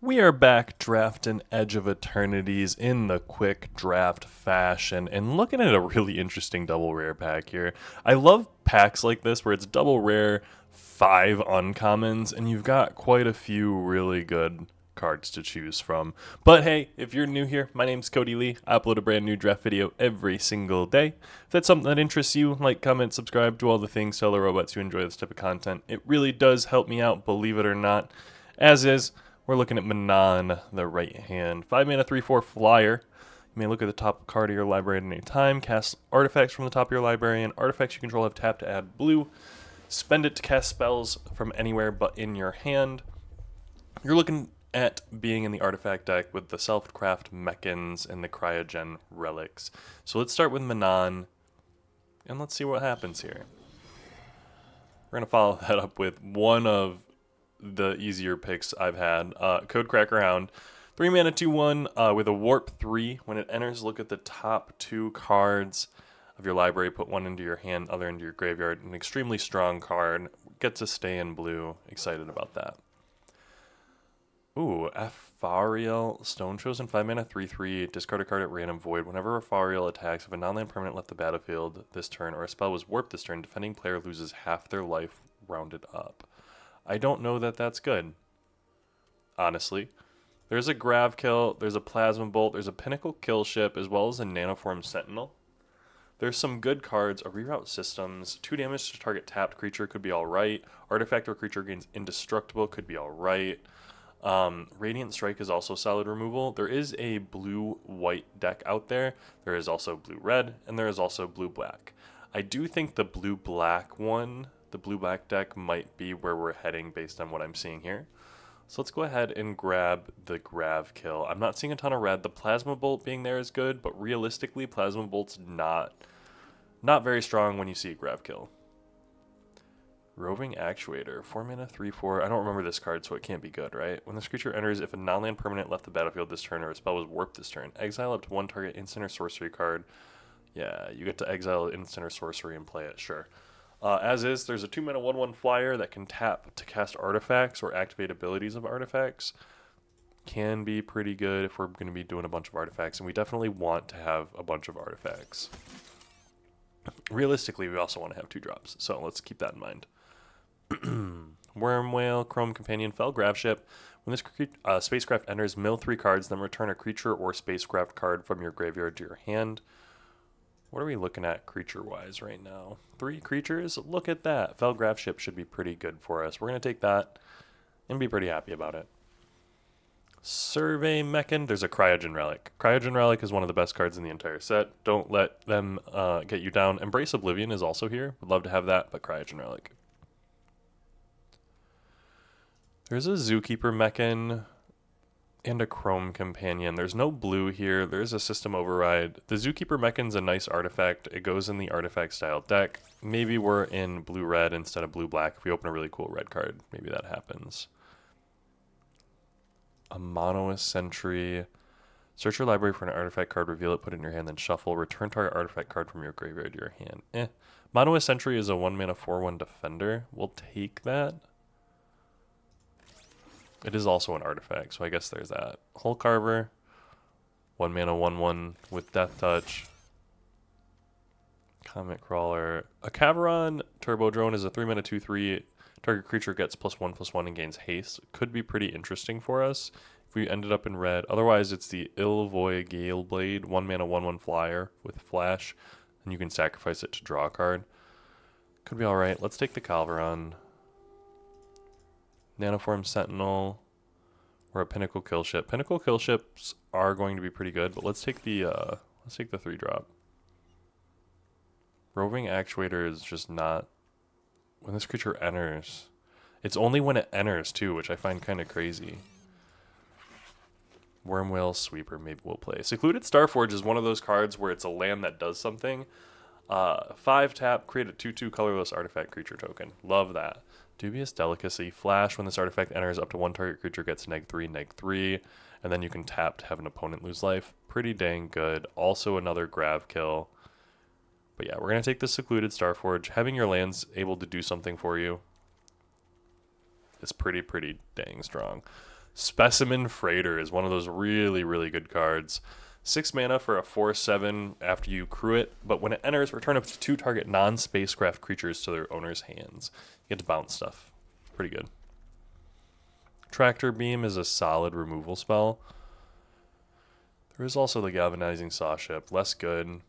We are back drafting Edge of Eternities in the quick draft fashion and looking at a really interesting double rare pack here. I love packs like this where it's double rare, 5 uncommons, and you've got quite a few really good cards to choose from. But hey, if you're new here, my name's Cody Lee. I upload a brand new draft video every single day. If that's something that interests you, like, comment, subscribe, do all the things, tell the robots you enjoy this type of content. It really does help me out, believe it or not. As is, we're looking at Manon, the right hand. 5 mana, 3/4 flyer. You may look at the top card of your library at any time, cast artifacts from the top of your library, and artifacts you control have tap to add blue. Spend it to cast spells from anywhere but in your hand. You're looking at being in the artifact deck with the Self-Craft Mechans and the Cryogen Relics. So let's start with Manon, and let's see what happens here. We're going to follow that up with one of the easier picks I've had. Code Cracker Hound. 3 mana, 2/1 with a Warp 3. When it enters, look at the top 2 cards of your library. Put one into your hand, other into your graveyard. An extremely strong card. Gets to stay in blue. Excited about that. Ooh, Ephariel Stone Chosen. 5 mana, 3/3. Discard a card at random void. Whenever Ephariel attacks, if a non-land permanent left the battlefield this turn or a spell was warped this turn, defending player loses half their life rounded up. I don't know that that's good, honestly. There's a Grav Kill, there's a Plasma Bolt, there's a Pinnacle Kill Ship, as well as a Nanoform Sentinel. There's some good cards. A Reroute Systems, 2 damage to target tapped creature could be alright. Artifact or creature gains indestructible could be alright. Radiant Strike is also solid removal. There is a blue-white deck out there. There is also blue-red, and there is also blue-black. I do think the blue-black one, the blue-black deck, might be where we're heading based on what I'm seeing here. So let's go ahead and grab the Grav Kill. I'm not seeing a ton of red. The Plasma Bolt being there is good, but realistically, Plasma Bolt's not very strong when you see a Grav Kill. Roving Actuator, 4 mana, 3/4. I don't remember this card, so it can't be good, right? When this creature enters, if a non-land permanent left the battlefield this turn or a spell was warped this turn, exile up to 1 target instant or sorcery card. Yeah, you get to exile instant or sorcery and play it, sure. As is, there's a 2 mana 1/1 flyer that can tap to cast artifacts or activate abilities of artifacts. Can be pretty good if we're going to be doing a bunch of artifacts, and we definitely want to have a bunch of artifacts. Realistically, we also want to have 2 drops, so let's keep that in mind. Worm Whale, Chrome Companion, Fell Graveship. When this spacecraft enters, mill 3 cards, then return a creature or spacecraft card from your graveyard to your hand. What are we looking at creature-wise right now? 3 creatures? Look at that. Fell Graveship should be pretty good for us. We're going to take that and be pretty happy about it. Survey Mechan. There's a Cryogen Relic. Cryogen Relic is one of the best cards in the entire set. Don't let them get you down. Embrace Oblivion is also here. Would love to have that, but Cryogen Relic. There's a Zookeeper Mechan and a Chrome Companion. There's no blue here. There's a System Override. The Zookeeper Mechan's a nice artifact. It goes in the artifact style deck. Maybe we're in blue-red instead of blue-black. If we open a really cool red card, maybe that happens. A Monolith Sentry. Search your library for an artifact card, reveal it, put it in your hand, then shuffle. Return target artifact card from your graveyard to your hand. Monolith Sentry is a 1 mana 4/1 defender. We'll take that. It is also an artifact, so I guess there's that. Hull Carver, 1 mana 1/1 with Death Touch. Comet Crawler. A Caveron Turbo Drone is a 3 mana 2/3. Target creature gets +1/+1 and gains haste. Could be pretty interesting for us if we ended up in red. Otherwise, it's the Ilvoy Galeblade, 1 mana 1/1 flyer with flash, and you can sacrifice it to draw a card. Could be alright. Let's take the Calveron. Nanoform Sentinel, or a Pinnacle Kill Ship. Pinnacle Kill Ships are going to be pretty good, but let's take the 3-drop. Roving Actuator is just not. When this creature enters, it's only when it enters too, which I find kind of crazy. Wormwhale Sweeper, maybe we'll play. Secluded Starforge is one of those cards where it's a land that does something. 5 tap, create a 2/2 colorless artifact creature token. Love that. Dubious Delicacy. Flash. When this artifact enters, up to 1 target creature gets -3/-3. And then you can tap to have an opponent lose life. Pretty dang good. Also another Grav Kill. But yeah, we're going to take the Secluded Starforge. Having your lands able to do something for you is pretty dang strong. Specimen Freighter is one of those really, really good cards. 6 mana for a 4/7 after you crew it, but when it enters, return up to 2 target non-spacecraft creatures to their owner's hands. You get to bounce stuff. Pretty good. Tractor Beam is a solid removal spell. There is also the Galvanizing Sawship, less good.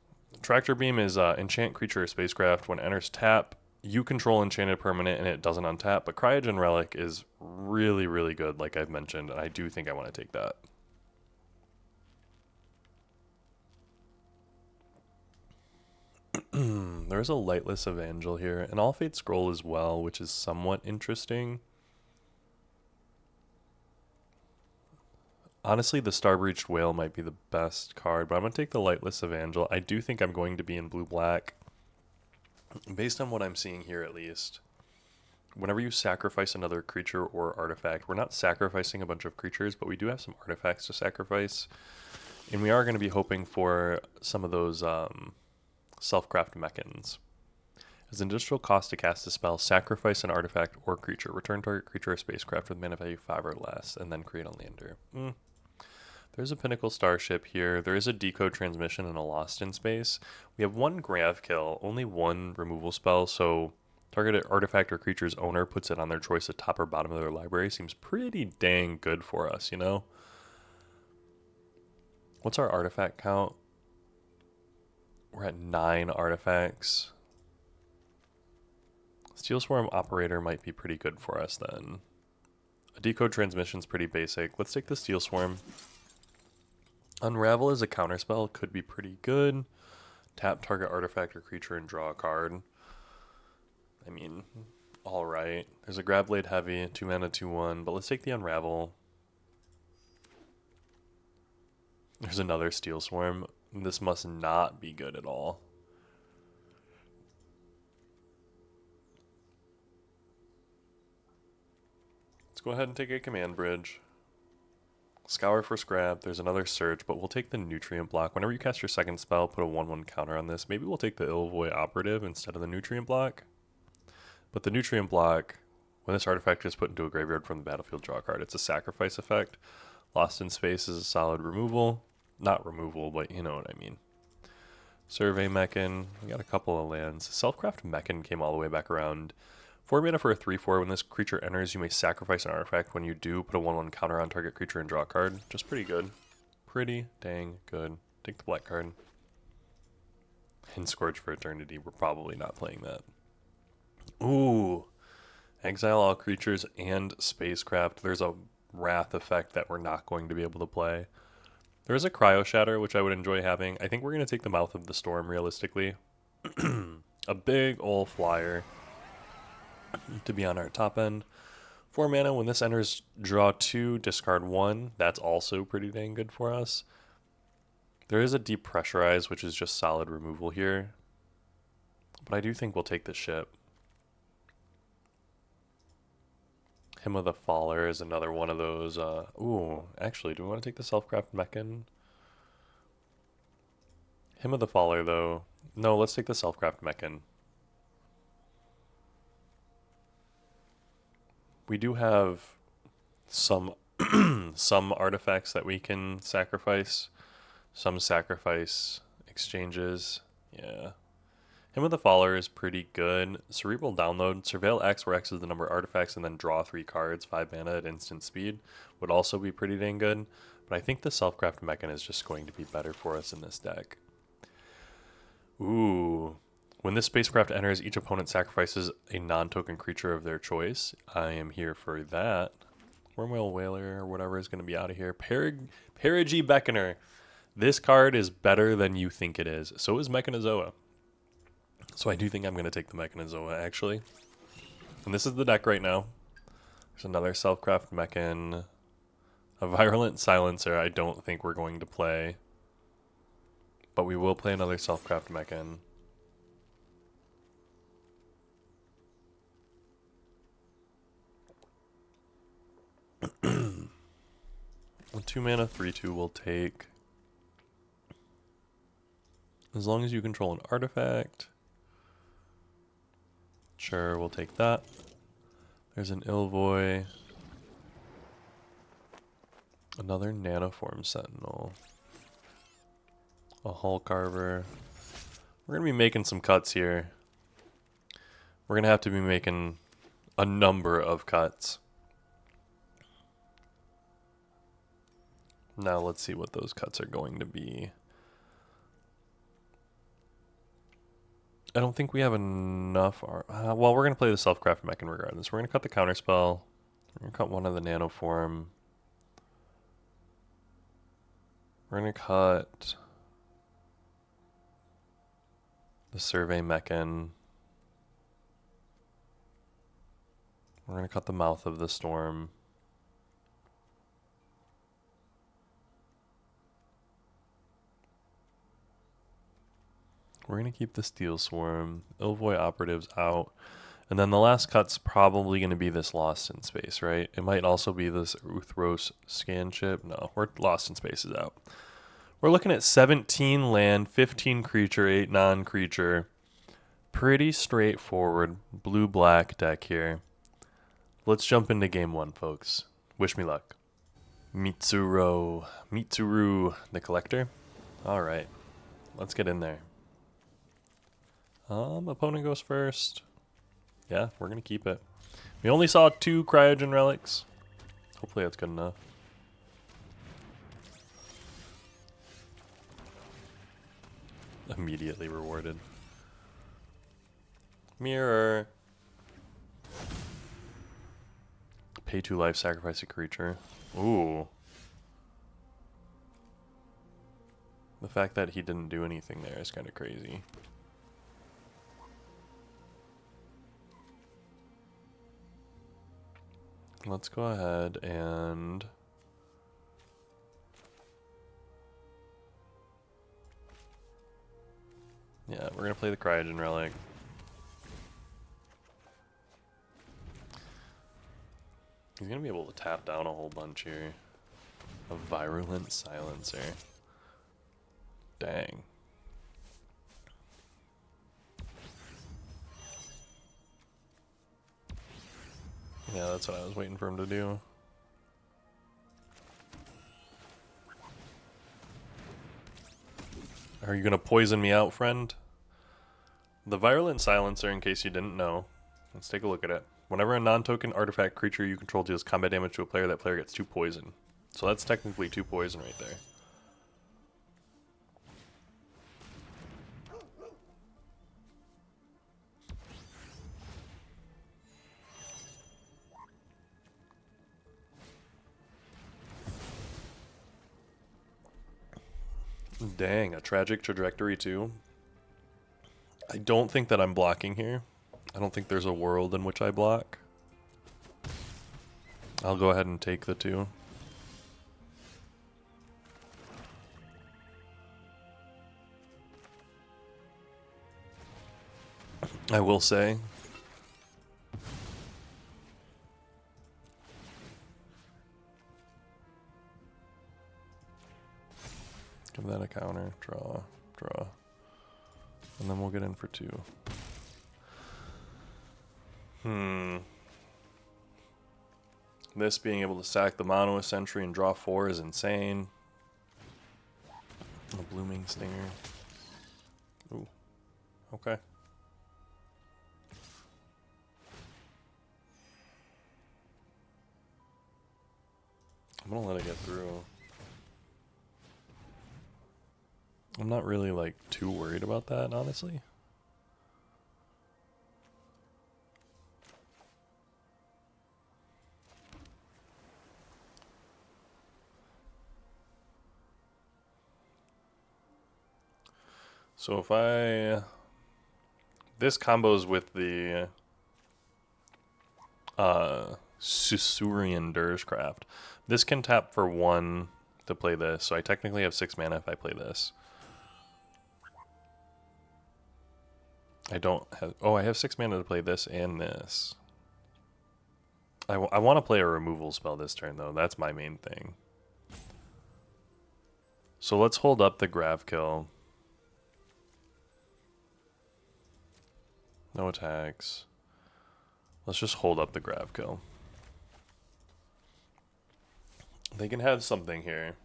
Tractor Beam is enchant creature or spacecraft. When it enters tap, you control enchanted permanent and it doesn't untap. But Cryogen Relic is really, really good, like I've mentioned, and I do think I want to take that. There's a Lightless Evangel here, and All Fate Scroll as well, which is somewhat interesting. Honestly, the Starbreached Whale might be the best card, but I'm going to take the Lightless Evangel. I do think I'm going to be in blue-black. Based on what I'm seeing here, at least, whenever you sacrifice another creature or artifact, we're not sacrificing a bunch of creatures, but we do have some artifacts to sacrifice. And we are going to be hoping for some of those self-craft mechans. As an additional cost to cast a spell, sacrifice an artifact or creature. Return target creature or spacecraft with mana value 5 or less, and then create a lander. There's a Pinnacle Starship here. There is a Decode Transmission and a Lost in Space. We have one Grav Kill, only one removal spell, so targeted artifact or creature's owner puts it on their choice at top or bottom of their library. Seems pretty dang good for us, you know? What's our artifact count? We're at 9 artifacts. Steel Swarm Operator might be pretty good for us then. A Decode Transmission's pretty basic. Let's take the Steel Swarm. Unravel as a counterspell could be pretty good. Tap target artifact or creature and draw a card. I mean, alright. There's a Grab Blade Heavy, 2 mana, 2/1, but let's take the Unravel. There's another Steel Swarm. This must not be good at all. Let's go ahead and take a Command Bridge. Scour for Scrap. There's another Search, but we'll take the Nutrient Block. Whenever you cast your second spell, put a 1/1 counter on this. Maybe we'll take the Ilvoy Operative instead of the Nutrient Block. But the Nutrient Block, when this artifact is put into a graveyard from the battlefield, draw a card. It's a sacrifice effect. Lost in Space is a solid removal. Not removal, but you know what I mean. Survey Mechan. We got a couple of lands. Selfcraft Mechan came all the way back around. 4 mana for a 3/4. When this creature enters, you may sacrifice an artifact. When you do, put a 1/1 counter on target creature and draw a card. Just pretty good. Pretty dang good. Take the black card. And Scourge for Eternity. We're probably not playing that. Ooh. Exile all creatures and spacecraft. There's a Wrath effect that we're not going to be able to play. There is a Cryo Shatter, which I would enjoy having. I think we're going to take the Mouth of the Storm, realistically. A big ol' flyer to be on our top end. 4 mana. When this enters, draw 2, discard 1. That's also pretty dang good for us. There is a Depressurize, which is just solid removal here. But I do think we'll take the ship. Hymn of the Faller is another one of those. Ooh, actually, do we want to take the Selfcraft Mechan? Hymn of the Faller, though. No, let's take the Selfcraft Mechan. We do have some some artifacts that we can sacrifice. Some sacrifice exchanges. Yeah. Hymn of the Faller is pretty good. Cerebral Download. Surveil X, where X is the number of artifacts, and then draw 3 cards, 5 mana at instant speed. Would also be pretty dang good. But I think the Selfcraft Mechan is just going to be better for us in this deck. Ooh. When this spacecraft enters, each opponent sacrifices a non-token creature of their choice. I am here for that. Wormwhale Whaler or whatever is going to be out of here. Perigee Beckoner. This card is better than you think it is. So is Mechanizoa. So I do think I'm going to take the Mechanizoa, actually. And this is the deck right now. There's another Selfcraft Mechan. A Virulent Silencer I don't think we're going to play. But we will play another Selfcraft Mechan. A 2 mana 3/2 will take. As long as you control an artifact. Sure, we'll take that. There's an Ilvoy. Another Nanoform Sentinel. A Hull Carver. We're going to be making some cuts here. We're going to have to be making a number of cuts. Now let's see what those cuts are going to be. I don't think we have enough. Well, we're going to play the Self-Crafted Mechan regardless. We're going to cut the Counterspell. We're going to cut one of the Nanoform. We're going to cut the Survey Mechan. We're going to cut the Mouth of the Storm. We're going to keep the Steel Swarm. Ilvoy Operatives out. And then the last cut's probably going to be this Lost in Space, right? It might also be this Uthros scan ship. No, we're Lost in Space is out. We're looking at 17 land, 15 creature, 8 non-creature. Pretty straightforward blue-black deck here. Let's jump into game one, folks. Wish me luck. Mitsuru, the Collector. All right, let's get in there. Opponent goes first. Yeah, we're going to keep it. We only saw 2 Cryogen Relics. Hopefully that's good enough. Immediately rewarded. Mirror. Pay 2 life, sacrifice a creature. Ooh. The fact that he didn't do anything there is kind of crazy. Let's go ahead and... yeah, we're going to play the Cryogen Relic. He's going to be able to tap down a whole bunch here. A Virulent Silencer. Dang. Yeah, that's what I was waiting for him to do. Are you going to poison me out, friend? The Virulent Silencer, in case you didn't know, let's take a look at it. Whenever a non-token artifact creature you control deals combat damage to a player, that player gets 2 poison. So that's technically 2 poison right there. Dang, a Tragic Trajectory too. I don't think that I'm blocking here. I don't think there's a world in which I block. I'll go ahead and take the 2. I will say, give that a counter, draw, and then we'll get in for 2. This being able to sack the Mono Sentry and draw 4 is insane. A Blooming Stinger. Ooh, okay. I'm gonna let it get through. I'm not really like too worried about that, honestly. So if this combos with the Susurian Dirgecraft. This can tap for 1 to play this, so I technically have 6 mana if I play this. I don't have... oh, I have 6 mana to play this and this. I want to play a removal spell this turn, though. That's my main thing. So let's hold up the Gravkill. No attacks. Let's just hold up the Gravkill. They can have something here.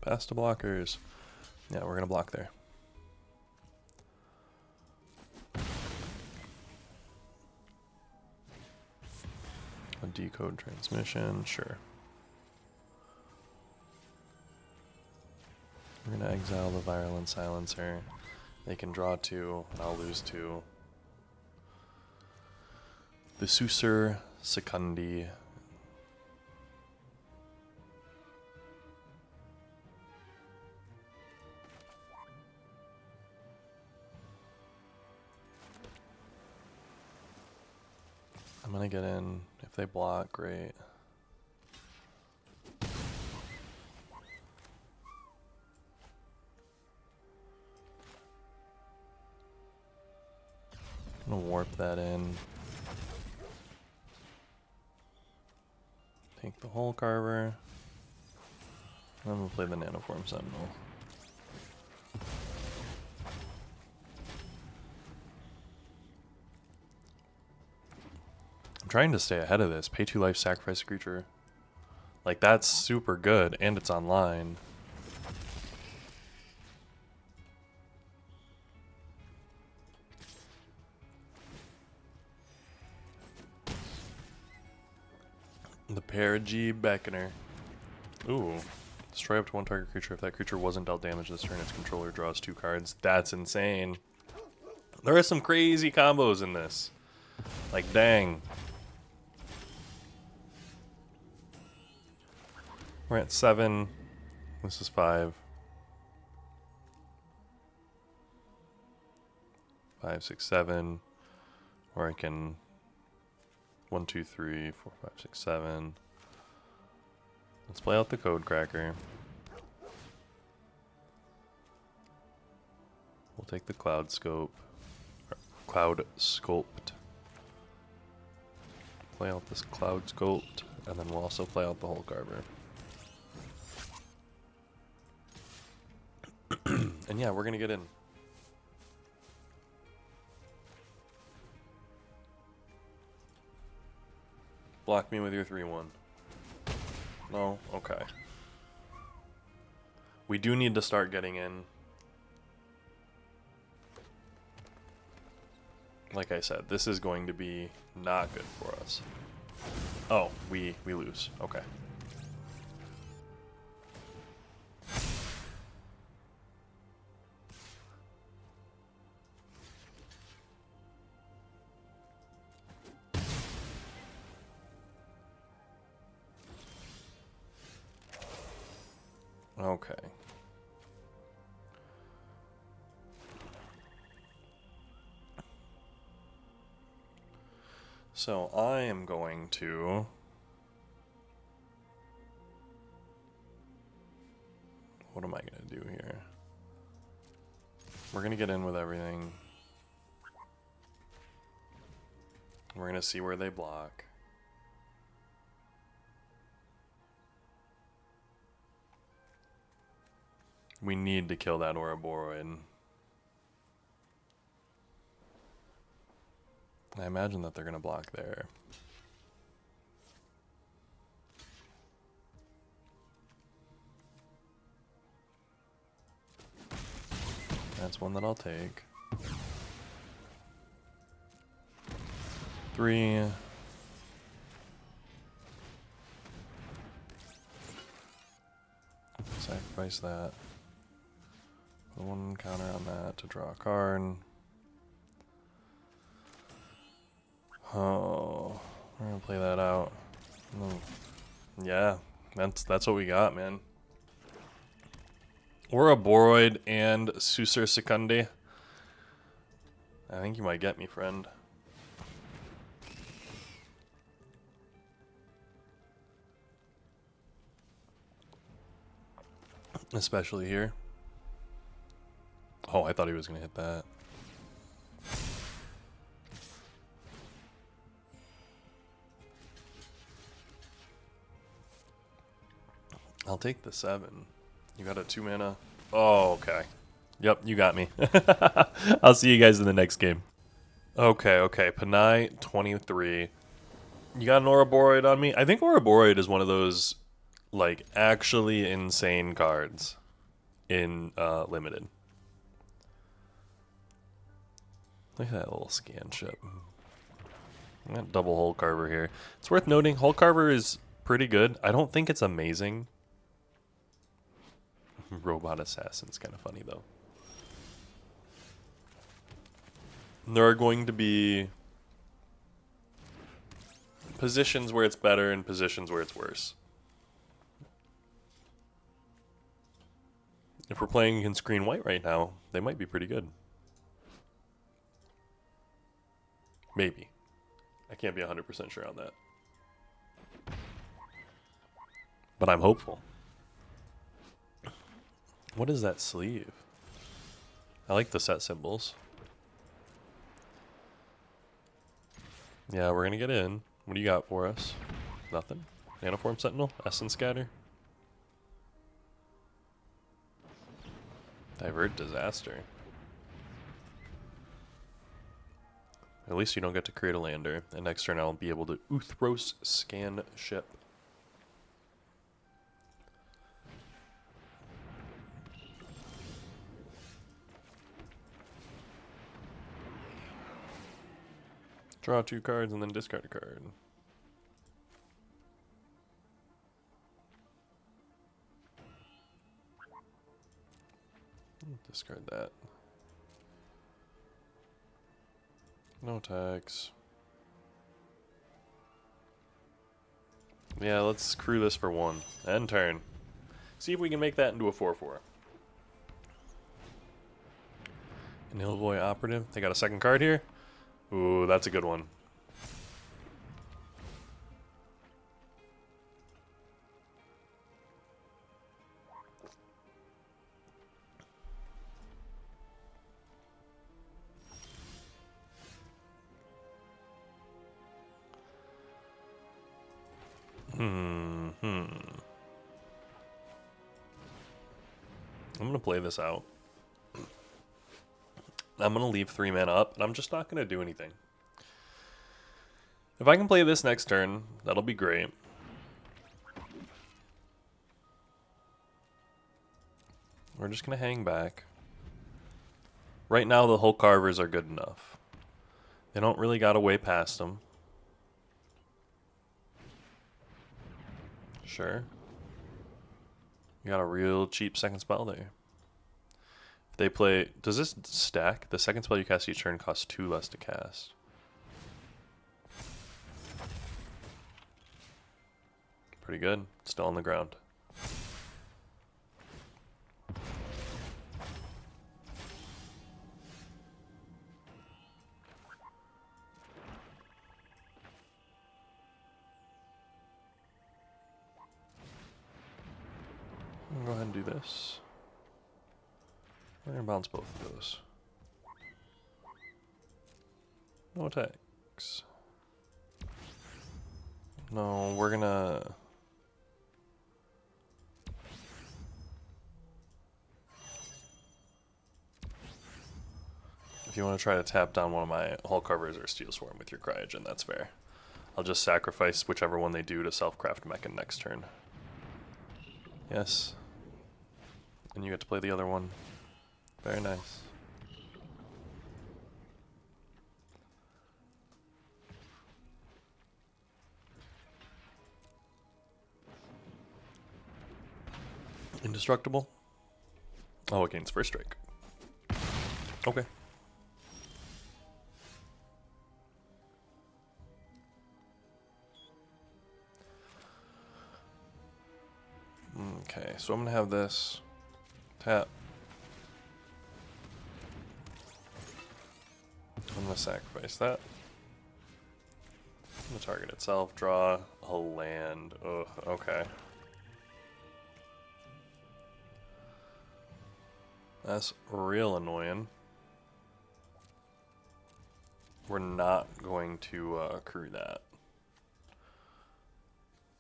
Pass to blockers. Yeah, we're gonna block there. A decode transmission, sure. We're gonna exile the Virulent Silencer. They can draw 2, and I'll lose 2. The Susur Secundi. I'm gonna get in. If they block, great. I'm gonna warp that in. Take the Hole Carver. And I'm gonna play the Nanoform Sentinel. I'm trying to stay ahead of this. Pay 2 life, sacrifice a creature. Like, that's super good, and it's online. The Perigee Beckoner. Ooh. Destroy up to 1 target creature. If that creature wasn't dealt damage this turn, its controller draws 2 cards. That's insane. There are some crazy combos in this. Like, dang. We're at 7. This is 5. 5, 6, 7. Or I can 1, 2, 3, 4, 5, 6, 7. Let's play out the Code Cracker. We'll take the Cloud Scope. Cloud Sculpt. Play out this Cloud Sculpt, and then we'll also play out the Hole Carver. And yeah, we're gonna get in. Block me with your 3/1. No? Okay. We do need to start getting in. Like I said, this is going to be not good for us. Oh, we lose. Okay. Okay. So I am going to... What am I going to do here? We're going to get in with everything. We're going to see where they block. We need to kill that Ouroboros. I imagine that they're going to block there. That's one that I'll take. 3. Sacrifice that. Put 1 counter on that to draw a card. Oh, we're gonna play that out. Yeah, that's what we got, man. Ouroboros and Susur Secundi. I think you might get me, friend. Especially here. Oh, I thought he was gonna hit that. I'll take the 7. You got a 2 mana. Oh, okay. Yep, you got me. I'll see you guys in the next game. Okay. Panai 23. You got an Ouroboros on me? I think Ouroboros is one of those, like, actually insane cards in Limited. Look at that little scan ship. Got double Hull Carver here. It's worth noting, Hull Carver is pretty good. I don't think it's amazing. Robot Assassin's kind of funny, though. There are going to be positions where it's better and positions where it's worse. If we're playing against green-white right now, they might be pretty good. Maybe. I can't be 100% sure on that. But I'm hopeful. What is that sleeve? I like the set symbols. Yeah, we're gonna get in. What do you got for us? Nothing? Nanoform Sentinel? Essence Scatter? Divert Disaster. At least you don't get to create a lander. And next turn I'll be able to Uthros scan ship. Draw 2 cards and then discard a card. Discard that. No tags. Yeah, let's crew this for 1. End turn. See if we can make that into a 4/4. An Illvoy Operative. They got a second card here. Ooh, that's a good one. I'm gonna play this out. I'm gonna leave 3 mana up, and I'm just not gonna do anything. If I can play this next turn, that'll be great. We're just gonna hang back. Right now, the Hull Carvers are good enough. They don't really got a way past them. Sure. You got a real cheap second spell there. If they play... Does this stack? The second spell you cast each turn costs 2 less to cast. Pretty good. Still on the ground. Go ahead and do this. We're gonna bounce both of those. No attacks. No, we're gonna... If you want to try to tap down one of my Hull Carvers or Steel Swarm with your Cryogen, that's fair. I'll just sacrifice whichever one they do to self-craft Mechan next turn. Yes. And you get to play the other one. Very nice. Indestructible? Oh, it gains first strike. Okay. Okay, so I'm gonna have this tap. I'm gonna sacrifice that. I'm gonna target itself, draw a land. Ugh, okay. That's real annoying. We're not going to accrue that.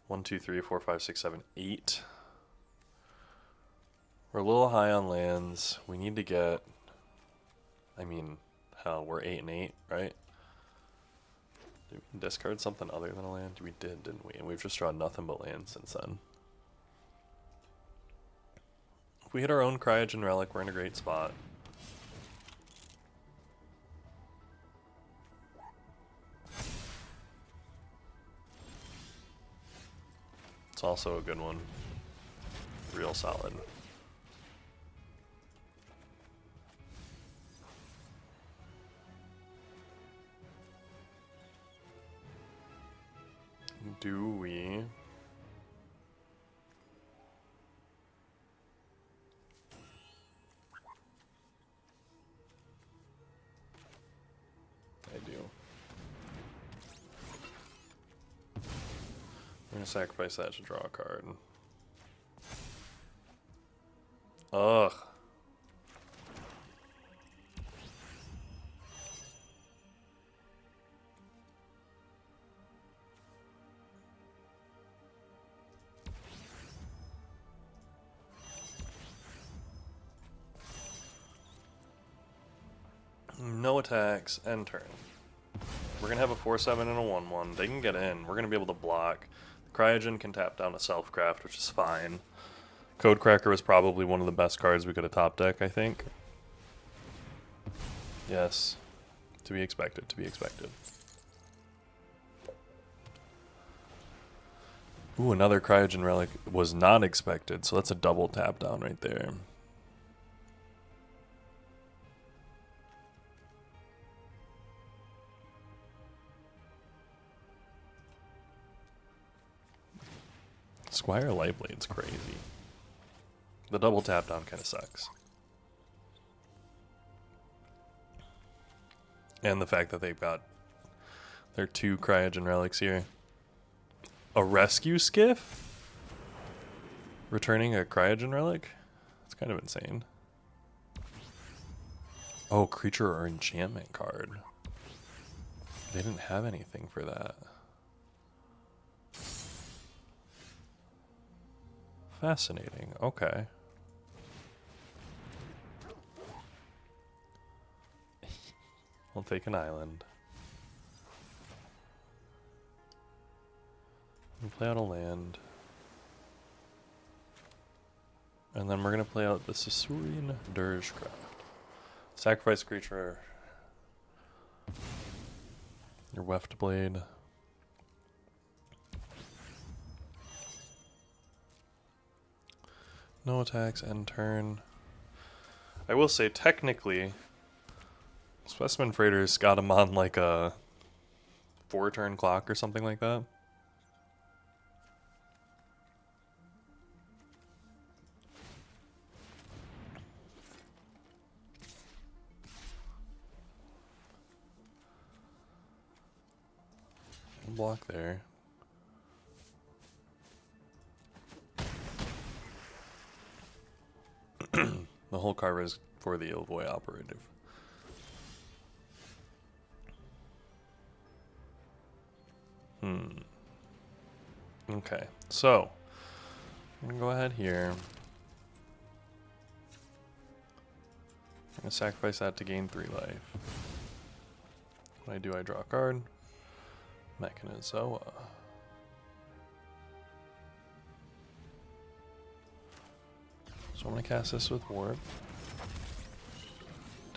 1, 2, 3, 4, 5, 6, 7, 8. We're a little high on lands. We need to get, I mean, hell, we're 8 and 8, right? Did we discard something other than a land? We did, didn't we? And we've just drawn nothing but lands since then. If we hit our own Cryogen Relic, we're in a great spot. It's also a good one. Real solid. Do we? I do. I'm gonna sacrifice that to draw a card. Ugh. No attacks, end turn. We're going to have a 4-7 and a 1-1. They can get in. We're going to be able to block. The Cryogen can tap down a Self-Craft, which is fine. Codecracker was probably one of the best cards we could have top deck, I think. Yes. To be expected, to be expected. Ooh, another Cryogen Relic was not expected, so that's a double tap down right there. Squire Lightblade's crazy. The double tap down kind of sucks. And the fact that they've got their 2 Cryogen Relics here. A Rescue Skiff? Returning a Cryogen Relic? That's kind of insane. Oh, creature or enchantment card. They didn't have anything for that. Fascinating. Okay. We'll take an island. We play out a land. And then we're going to play out the Sasurian Dirgecraft. Sacrifice creature. Your Weft Blade. No attacks, end turn. I will say, technically, Specimen Freighter's got him on like a 4-turn clock or something like that. Block there. The whole card is for the Ilvoy operative. Okay, so I'm gonna go ahead here. I'm gonna sacrifice that to gain 3 life. When I do, I draw a card. Mechanizoa. So I'm going to cast this with Warp.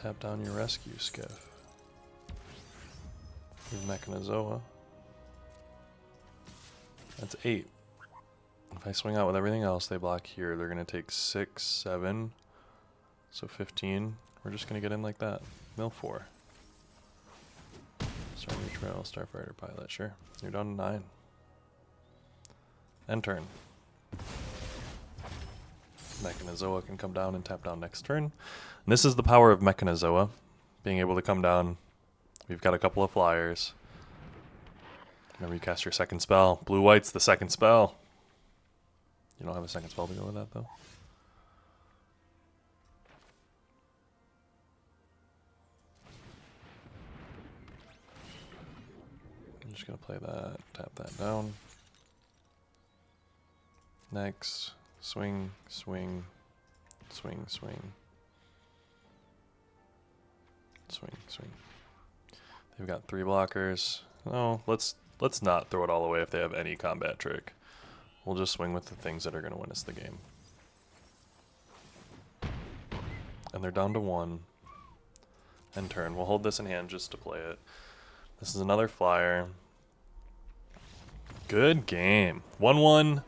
Tap down your Rescue Skiff. With Mechanizoa. That's 8. If I swing out with everything else they block here, they're going to take 6, 7, so 15. We're just going to get in like that. Mill 4. Stormy Trail, Starfighter Pilot, sure. You're down to 9. End turn. Mechanizoa can come down and tap down next turn. And this is the power of Mechanizoa, being able to come down. We've got a couple of flyers. Remember, you cast your second spell. Blue-white's the second spell. You don't have a second spell to go with that, though? I'm just going to play that, tap that down. Next, swing, swing, Swing, swing. Swing, swing. They've got 3 blockers. No, let's not throw it all away if they have any combat trick. We'll just swing with the things that are going to win us the game. And they're down to 1. End turn. We'll hold this in hand just to play it. This is another flyer. Good game. 1-1.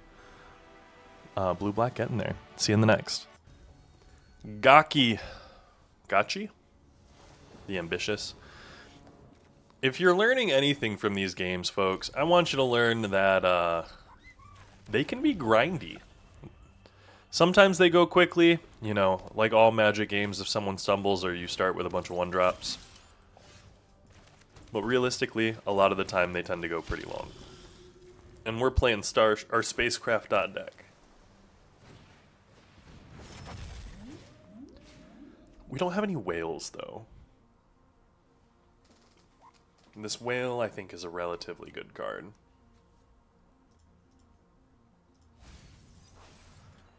Blue-black getting there. See you in the next. Gaki. Gachi? The ambitious. If you're learning anything from these games, folks, I want you to learn that they can be grindy. Sometimes they go quickly, you know, like all Magic games if someone stumbles or you start with a bunch of 1-drops. But realistically, a lot of the time they tend to go pretty long. And we're playing Spacecraft deck. We don't have any whales, though. This whale, I think, is a relatively good card.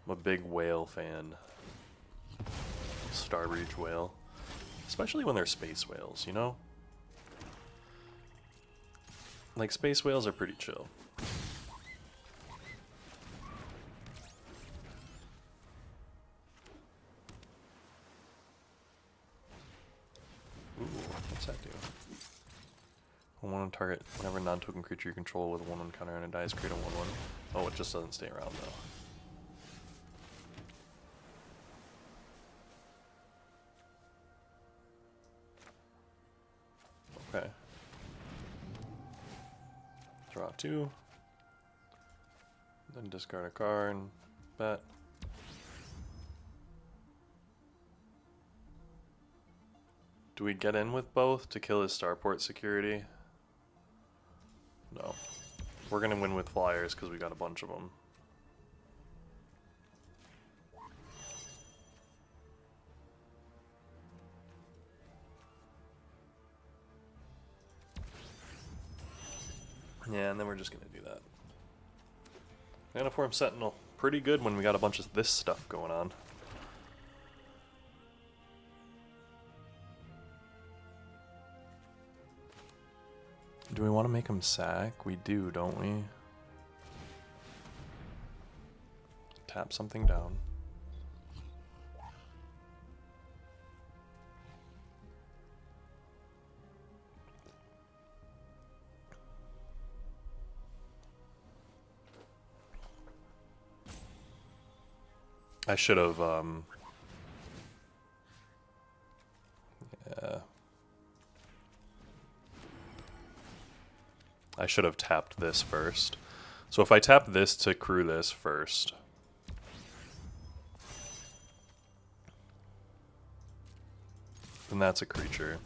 I'm a big whale fan. Starbreach whale. Especially when they're space whales, you know? Like, space whales are pretty chill. Ooh, what's that do? I want to target whenever non-token creature you control with a 1/1 counter and it dies, create a 1/1. Oh, it just doesn't stay around though. Okay. Draw 2. Then discard a card and bet. Do we get in with both to kill his starport security? No. We're gonna win with flyers because we got a bunch of them. Yeah, and then we're just gonna do that. Maniform Sentinel. Pretty good when we got a bunch of this stuff going on. Do we want to make him sack? We do, don't we? Tap something down. I should have, yeah. I should have tapped this first. So if I tap this to crew this first. Then that's a creature.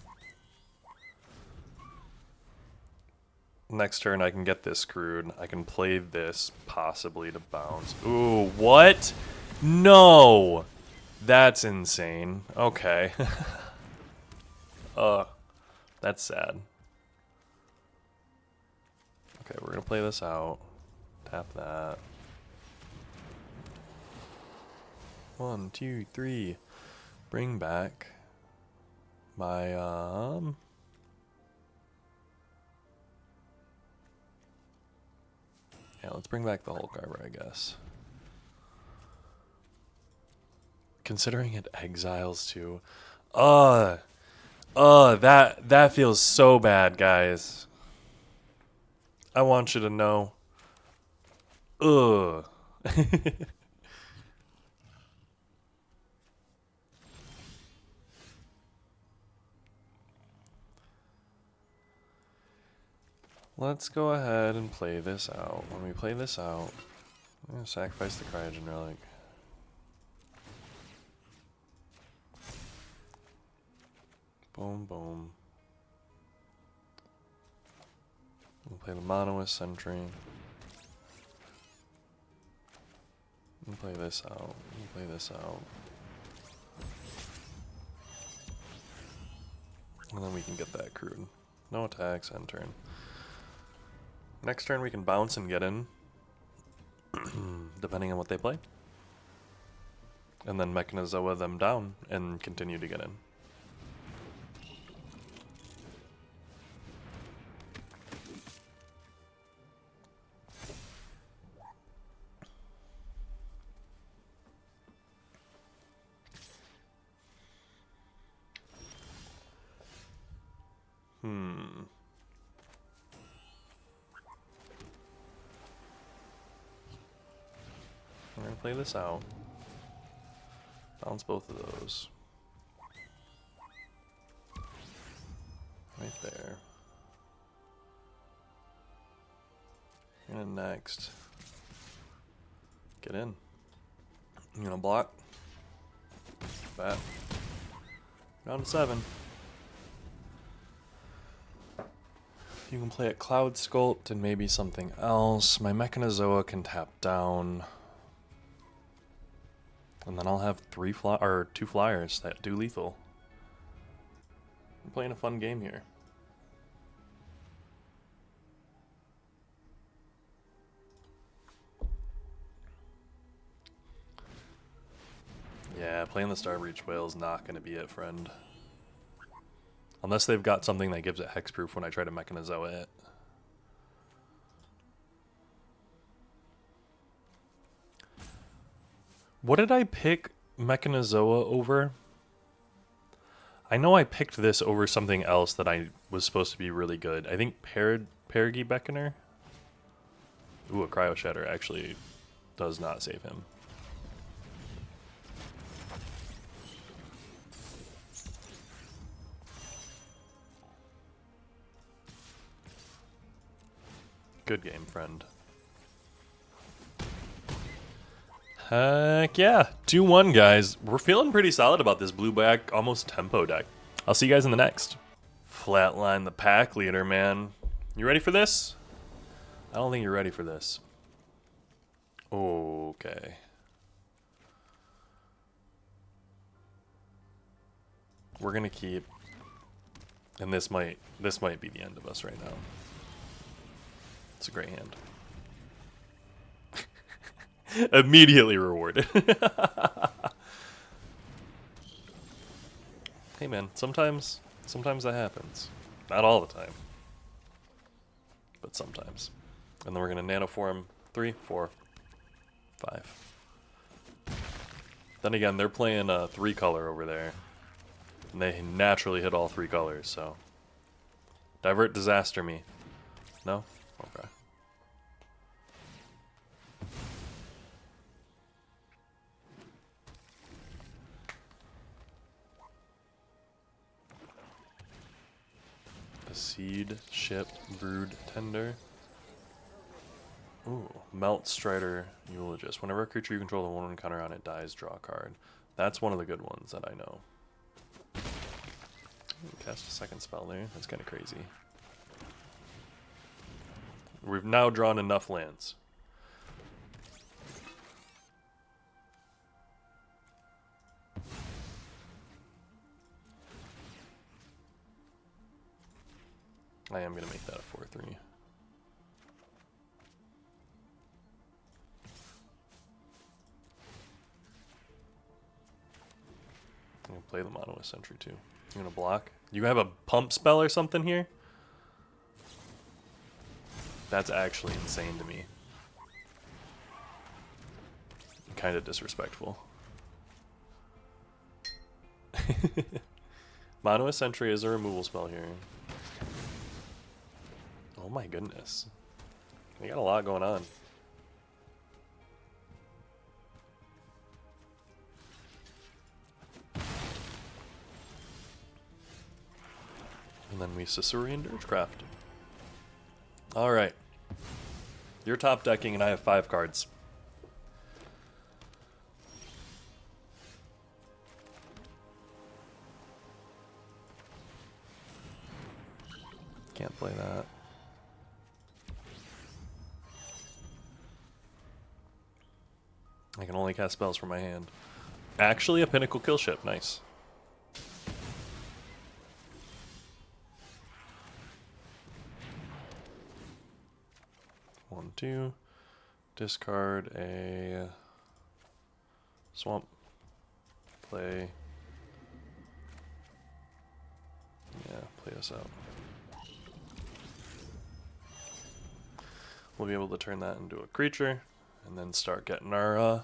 Next turn I can get this screwed. I can play this possibly to bounce. Ooh, what? No! That's insane. Okay. That's sad. Okay, we're gonna play this out. Tap that. 1, 2, 3. Bring back my yeah, let's bring back the Hulk Arbor, I guess. Considering it exiles too. That feels so bad, guys. I want you to know. Ugh. Let's go ahead and play this out. When we play this out, I'm gonna sacrifice the Cryogen Relic. Boom, boom. We'll play the Monoist Sentry. We'll play this out. We'll play this out. And then we can get that crewed. No attacks, end turn. Next turn we can bounce and get in, depending on what they play. And then Mechanozoa them down and continue to get in. We're gonna play this out. Balance both of those. Right there. And next. Get in. I'm gonna block. Bat. Down to 7. You can play it Cloud Sculpt and maybe something else. My Mechanozoa can tap down. And then I'll have 2 flyers that do lethal. I'm playing a fun game here. Yeah, playing the Starbreach Whale is not going to be it, friend. Unless they've got something that gives it hexproof when I try to Mechanozoa it. What did I pick Mechanozoa over? I know I picked this over something else that I was supposed to be really good. I think Perigi Beckoner. Ooh, a Cryo Shatter actually does not save him. Good game, friend. Heck yeah. 2-1, guys. We're feeling pretty solid about this blue-black almost tempo deck. I'll see you guys in the next. Flatline the pack leader, man. You ready for this? I don't think you're ready for this. Okay. We're gonna keep... And this might be the end of us right now. It's a great hand. Immediately rewarded. Hey man, sometimes that happens. Not all the time. But sometimes. And then we're gonna nanoform 3, 4, 5. Then again, they're playing a 3-color over there. And they naturally hit all 3 colors, so. Divert Disaster me. No? Okay. Seed, Ship, Brood, Tender. Ooh, Melt, Strider, Eulogist. Whenever a creature you control the one encounter on it dies, draw a card. That's one of the good ones that I know. Ooh, cast a second spell there. That's kind of crazy. We've now drawn enough lands. I am going to make that a 4-3. I'm going to play the Mono Sentry too. I'm going to block. You have a pump spell or something here? That's actually insane to me. Kind of disrespectful. Mono Sentry is a removal spell here. Oh my goodness. We got a lot going on. And then we Caesarean Dirgecraft. Alright. You're top decking and I have 5 cards. Can't play that. I can only cast spells from my hand. Actually, a Pinnacle Kill Ship. Nice. One, two. Discard a Swamp. play. Yeah, play us out. We'll be able to turn that into a creature, and then start getting our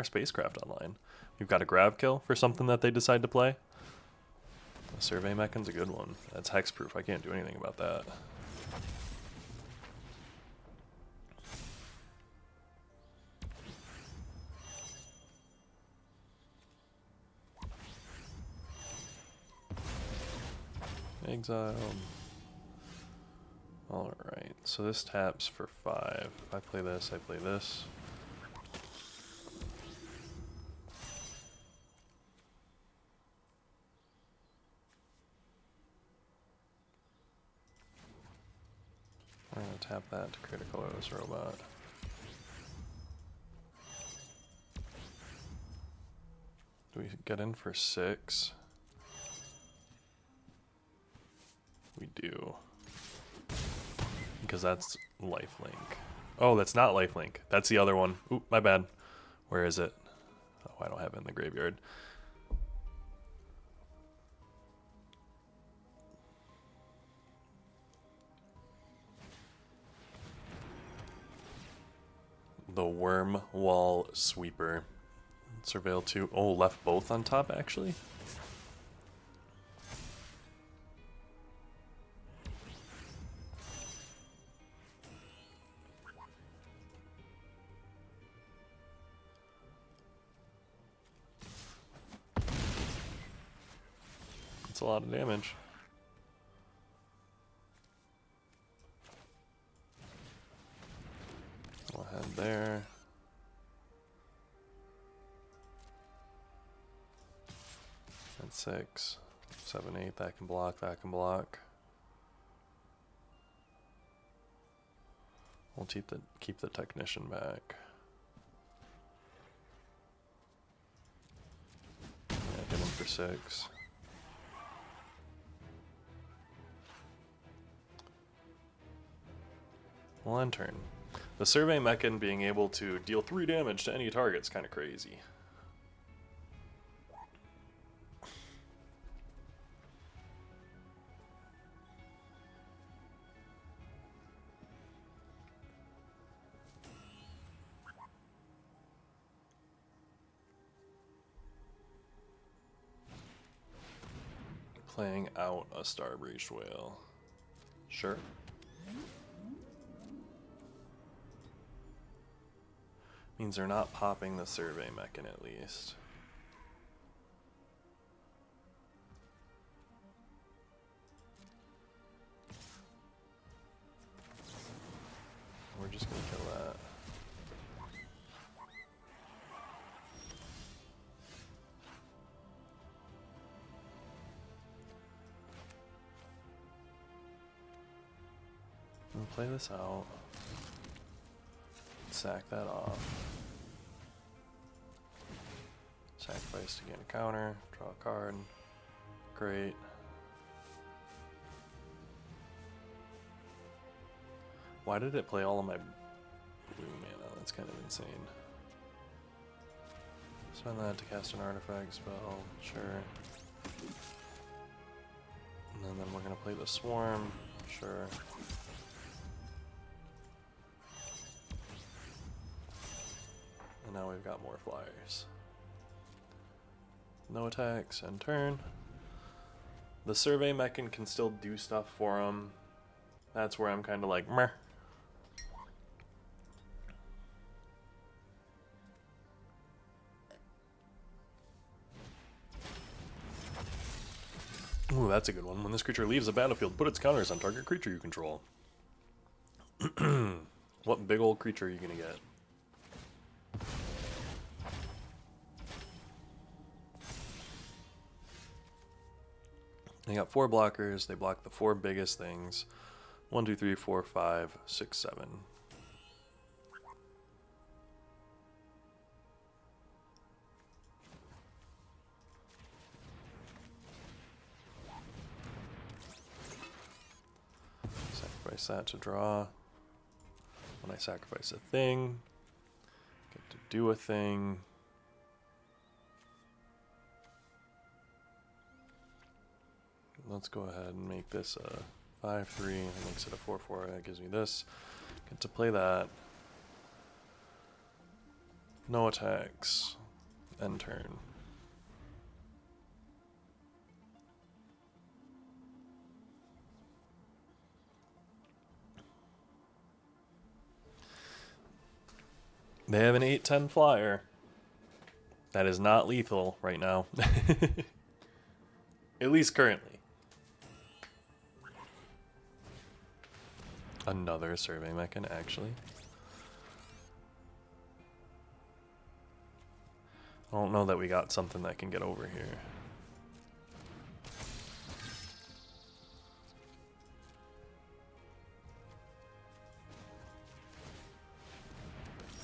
spacecraft online. We've got a grab kill for something that they decide to play. The survey mechan's a good one. That's hexproof. I can't do anything about that. Exile. Alright, so this taps for 5. If I play this, I play this. I'm going to tap that to create a colorless robot. Do we get in for 6? We do. Because that's lifelink. Oh, that's not lifelink. That's the other one. Oop, my bad. Where is it? Oh, I don't have it in the graveyard. The Worm Wall Sweeper. Surveil 2. Oh, left both on top, actually? That's a lot of damage. Go ahead there. And 6, 7, 8. That can block. That can block. We'll keep the technician back. Yeah, get him for 6. We'll end turn. The Survey Mechan being able to deal 3 damage to any target is kind of crazy. Playing out a Starbreached Whale. Sure. Means they're not popping the Survey Mechan at least. We're just gonna kill that. We'll play this out. Sack that off. Sacrifice to gain a counter. Draw a card. Great. Why did it play all of my blue mana? That's kind of insane. Spend that to cast an artifact spell. Sure. And then we're going to play the Swarm. Sure. And now we've got more flyers. No attacks, end turn. The Survey Mechan can still do stuff for him. That's where I'm kind of like, meh. Ooh, that's a good one. When this creature leaves the battlefield, put its counters on target creature you control. What big old creature are you going to get? They got 4 blockers. They block the 4 biggest things. 1, 2, 3, 4, 5, 6, 7. Sacrifice that to draw. When I sacrifice a thing, get to do a thing. let's go ahead and make this a 5-3. That makes it a 4-4. That gives me this. Get to play that. No attacks. End turn. They have an 8-10 flyer. That is not lethal right now. At least currently. Another survey mechan, actually. I don't know that we got something that can get over here.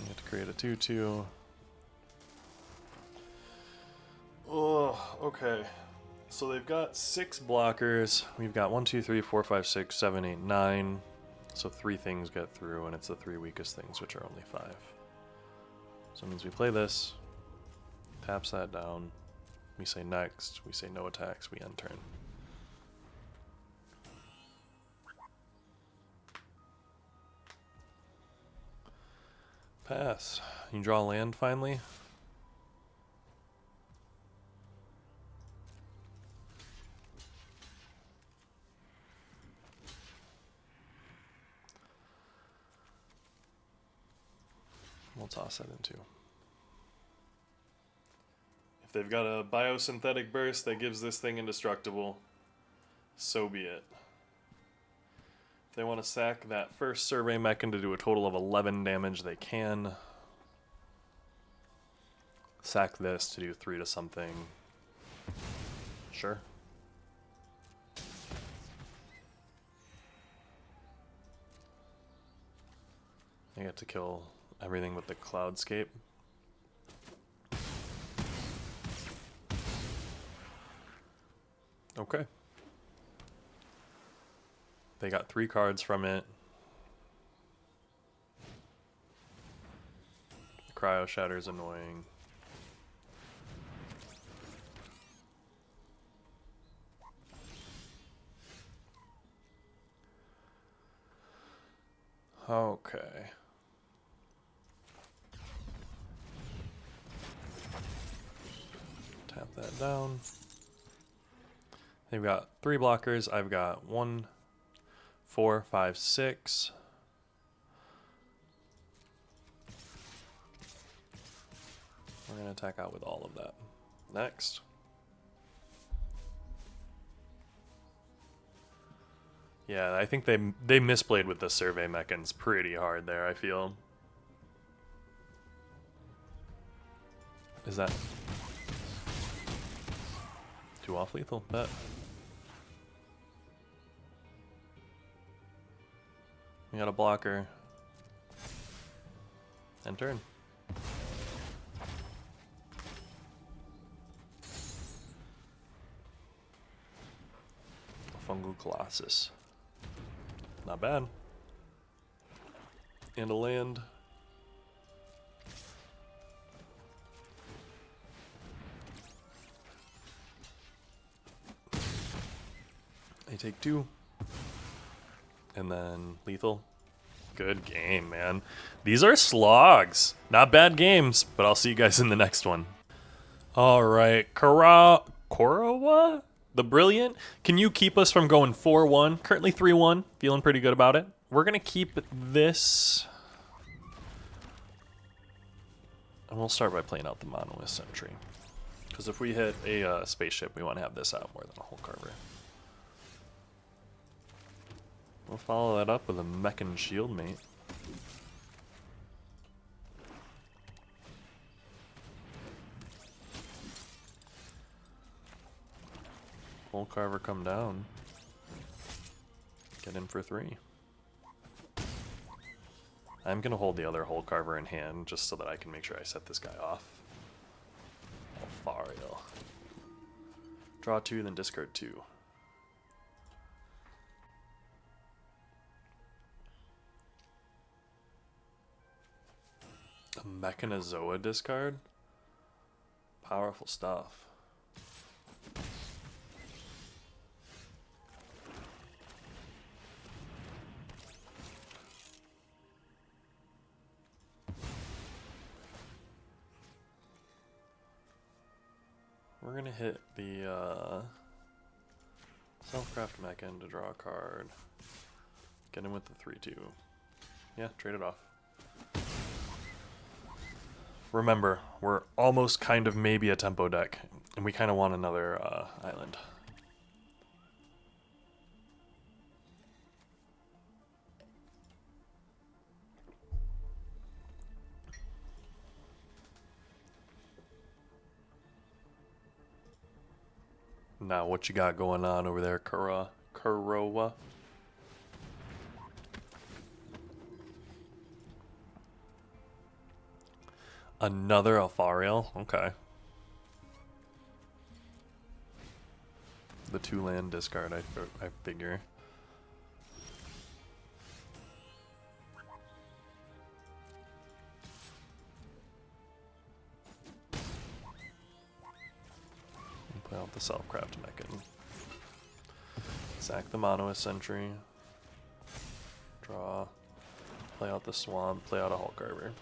You have to create a 2-2. Oh, okay. So they've got 6 blockers. We've got 1, 2, 3, 4, 5, 6, 7, 8, 9. So 3 things get through, and it's the 3 weakest things, which are only 5. So it means we play this, taps that down, we say next, we say no attacks, we end turn. Pass. You draw land finally. We'll toss that in too. If they've got a biosynthetic burst that gives this thing indestructible, so be it. If they want to sack that first survey mechan to do a total of 11 damage, they can. Sack this to do 3 to something. Sure. I get to kill everything with the cloudscape. Okay. They got 3 cards from it. The Cryo Shatter's annoying. Okay. Tap that down. They've got 3 blockers. I've got 1, 4, 5, 6. We're going to attack out with all of that. Next. Yeah, I think they misplayed with the survey mechans pretty hard there, I feel. Is that 2 off lethal? Bet. We got a blocker. End turn. Fungal Colossus. Not bad. And a land. I take 2. And then lethal. Good game, man. These are slogs. Not bad games, but I'll see you guys in the next one. All right. Korawa? The Brilliant, can you keep us from going 4-1? Currently 3-1. Feeling pretty good about it. We're going to keep this. And we'll start by playing out the Monolith Sentry. Because if we hit a spaceship, we want to have this out more than a whole carver. We'll follow that up with a Mechan Shieldmate. Whole carver come down. Get in for 3. I'm going to hold the other whole carver in hand just so that I can make sure I set this guy off. Alfariel. Draw 2, then discard 2. A Mechanozoa discard? Powerful stuff. We're going to hit the Self-Craft Mechan to draw a card. Get him with the 3-2. Yeah, trade it off. Remember, we're almost kind of maybe a tempo deck, and we kind of want another island. Now, what you got going on over there, Kurowa? Another Alfariel? Okay. The 2-land discard, I figure. Play out the Self-Craft Mechan. Sack the Monoist Sentry. Draw. Play out the Swamp. Play out a Hulk Carver.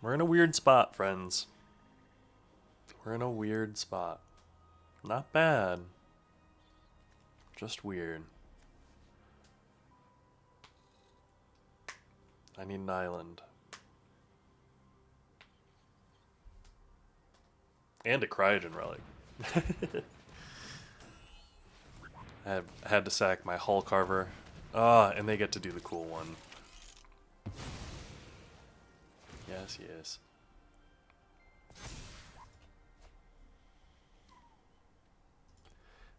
We're in a weird spot, friends. We're in a weird spot. Not bad. Just weird. I need an island. And a Cryogen Relic. I had to sack my Hull Carver. Ah, and they get to do the cool one. Yes, yes.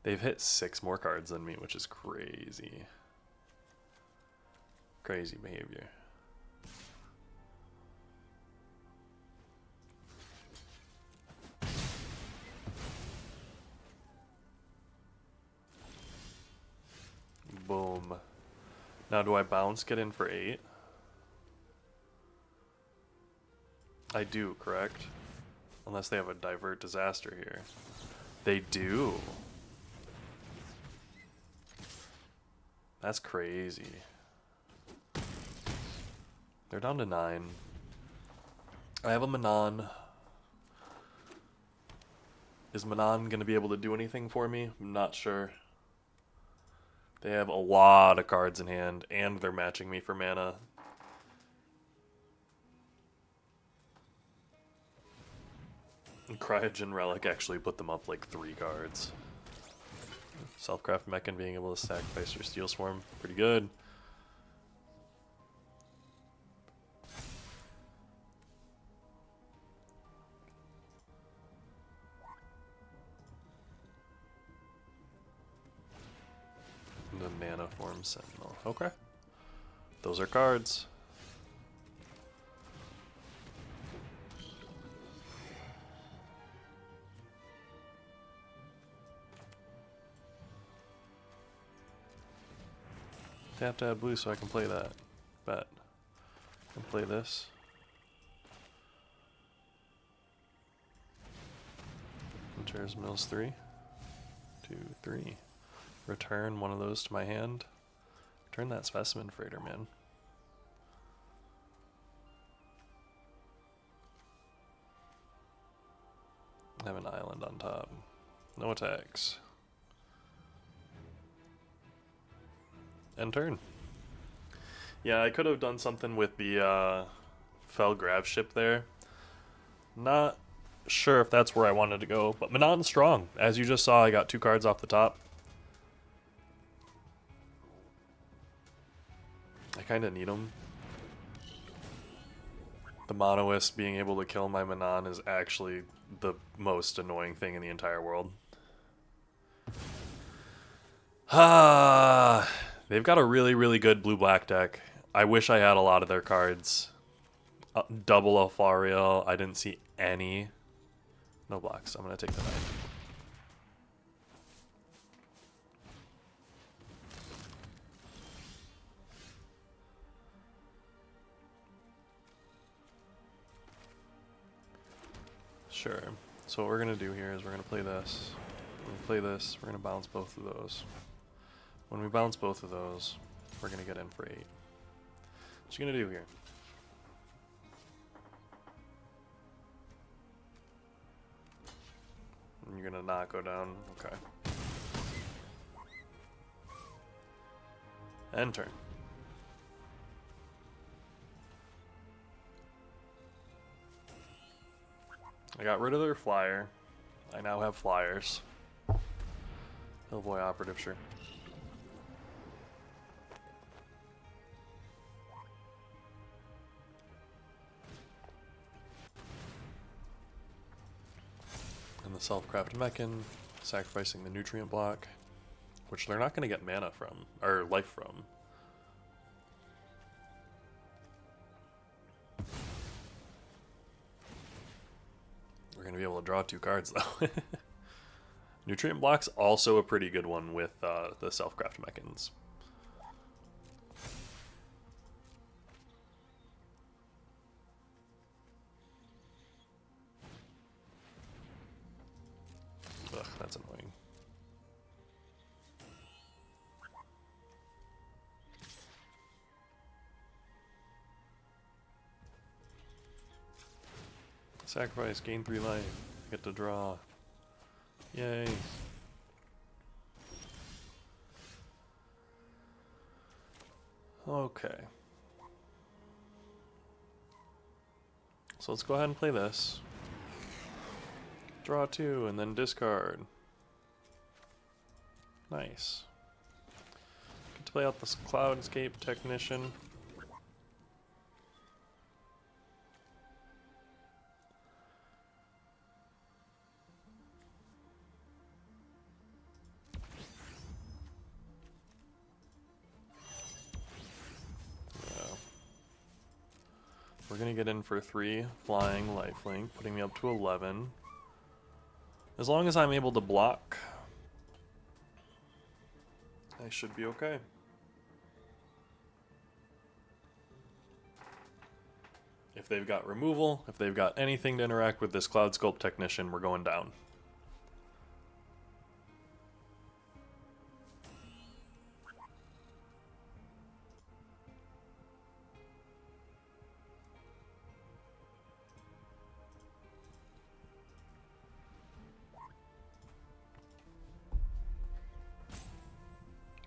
They've hit 6 more cards than me, which is crazy. Crazy behavior. Boom. Now do I bounce, get in for 8? I do, correct? Unless they have a Divert Disaster here. They do. That's crazy. They're down to 9. I have a Manon. Is Manon going to be able to do anything for me? I'm not sure. They have a lot of cards in hand, and they're matching me for mana. And Cryogen Relic actually put them up like 3 cards. Self-Craft Mechan being able to sacrifice your Steel Swarm, pretty good. The Mana Form Sentinel. Okay. Those are cards. Tap to add blue so I can play that. Bet. I can play this. Enters mills 3. 2, 3. Return one of those to my hand. Return that Specimen Freighter, man. I have an island on top. No attacks. End turn. Yeah, I could have done something with the Fell Grav ship there. Not sure if that's where I wanted to go, but Manon's strong. As you just saw, I got 2 cards off the top. I kind of need them. The Monoist being able to kill my Manon is actually the most annoying thing in the entire world. Ah, they've got a really, really good blue-black deck. I wish I had a lot of their cards. Double Alfariel. I didn't see any. No blocks. I'm going to take the 9. Sure. So what we're going to do here is we're going to play this. We're going to play this. We're going to bounce both of those. When we bounce both of those, we're going to get in for 8. What you gonna do here? You're gonna not go down. Okay. End turn. I got rid of their flyer. I now have flyers. Hellboy operative, sure. And the self-crafted mechan, sacrificing the nutrient block, which they're not going to get mana from, or life from. We're going to be able to draw 2 cards, though. Nutrient block's also a pretty good one with the self-crafted mechans. Ugh, that's annoying. Sacrifice, gain 3 life, get to draw. Yay. Okay. So let's go ahead and play this. Draw 2 and then discard. Nice. Get to play out this Cloudscape Technician. We're gonna get in for 3 flying lifelink, putting me up to 11. As long as I'm able to block, I should be okay. If they've got removal, if they've got anything to interact with this Cloud Sculpt Technician, we're going down.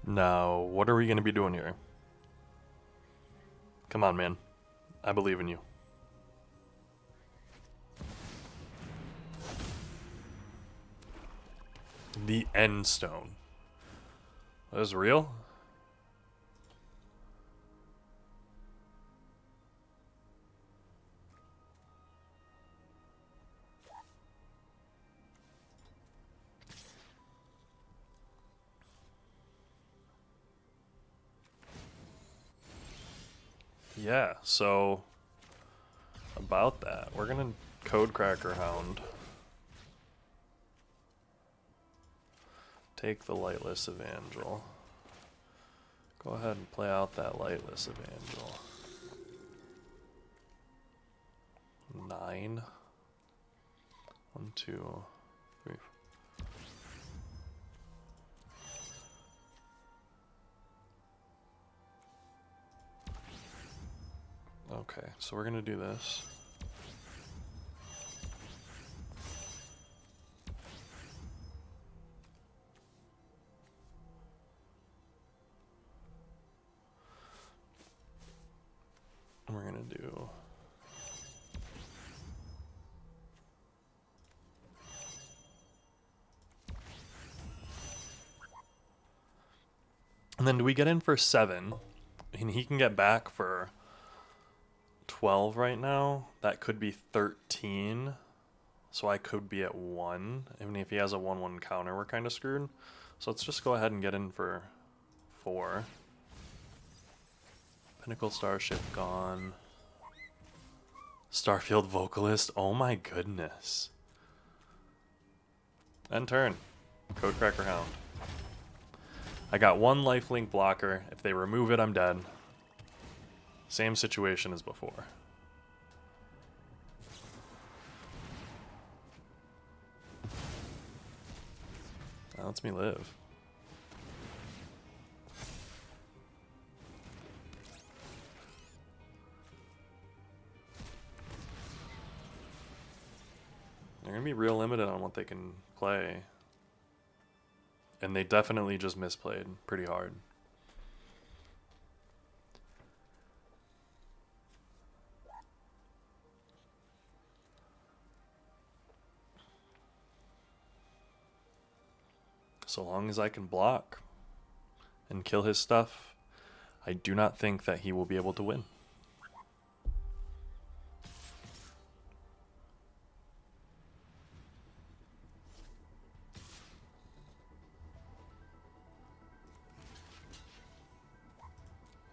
Now, what are we going to be doing here? Come on, man. I believe in you. The End Stone. That is real? Yeah, so about that, we're gonna Code Cracker Hound. Take the Lightless Evangel. Go ahead and play out that Lightless Evangel. 9. 1, 2, 3. Okay, so we're gonna do this. And we're gonna do and then do we get in for 7? And he can get back for 12 right now. That could be 13. So I could be at 1. Even if he has a 1/1 counter, we're kind of screwed. So let's just go ahead and get in for 4. Pinnacle Starship gone. Starfield Vocalist. Oh my goodness. End turn. Code Cracker Hound. I got 1 lifelink blocker. If they remove it, I'm dead. Same situation as before. That lets me live. gonna be real limited on what they can play. And they definitely just misplayed pretty hard. So long as I can block and kill his stuff, I do not think that he will be able to win.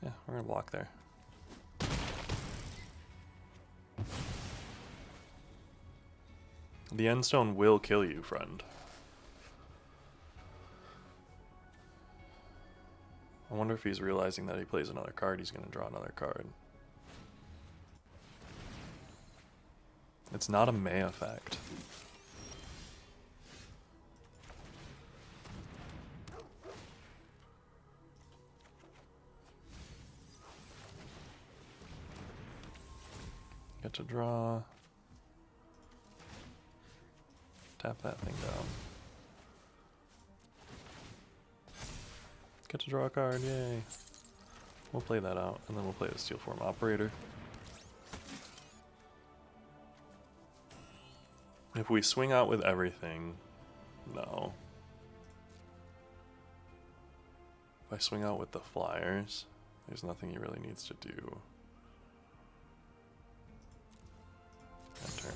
Yeah, we're gonna block there. The endstone will kill you, friend. I wonder if he's realizing that he plays another card, he's gonna draw another card. It's not a May effect. Get to draw. Tap that thing down. Get to draw a card, yay. We'll play that out, and then we'll play the Steel Form Operator. If we swing out with everything, no. If I swing out with the flyers, there's nothing he really needs to do. That turn.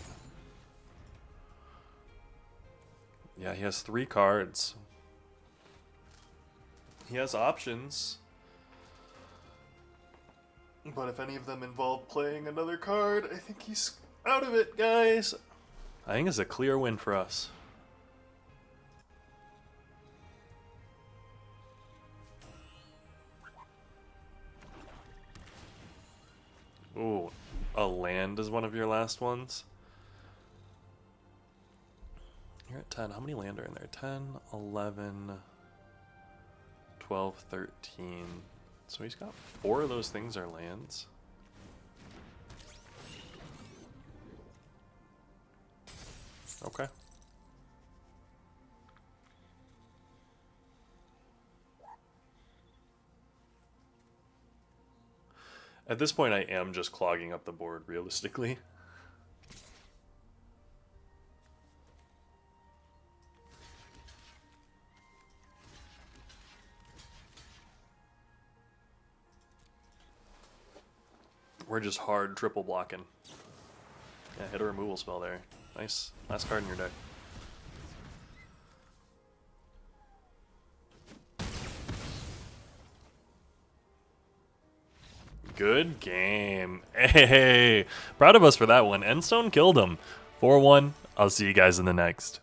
Yeah, he has 3 cards. He has options. But if any of them involve playing another card, I think he's out of it, guys. I think it's a clear win for us. Ooh, a land is one of your last ones. You're at 10. How many land are in there? 10, 11, 12, 13. So he's got 4 of those things are lands. Okay. At this point, I am just clogging up the board, realistically. We're just hard triple blocking. Yeah, hit a removal spell there. Nice. Last card in your deck. Good game. Hey, proud of us for that one. Endstone killed him. 4-1. I'll see you guys in the next.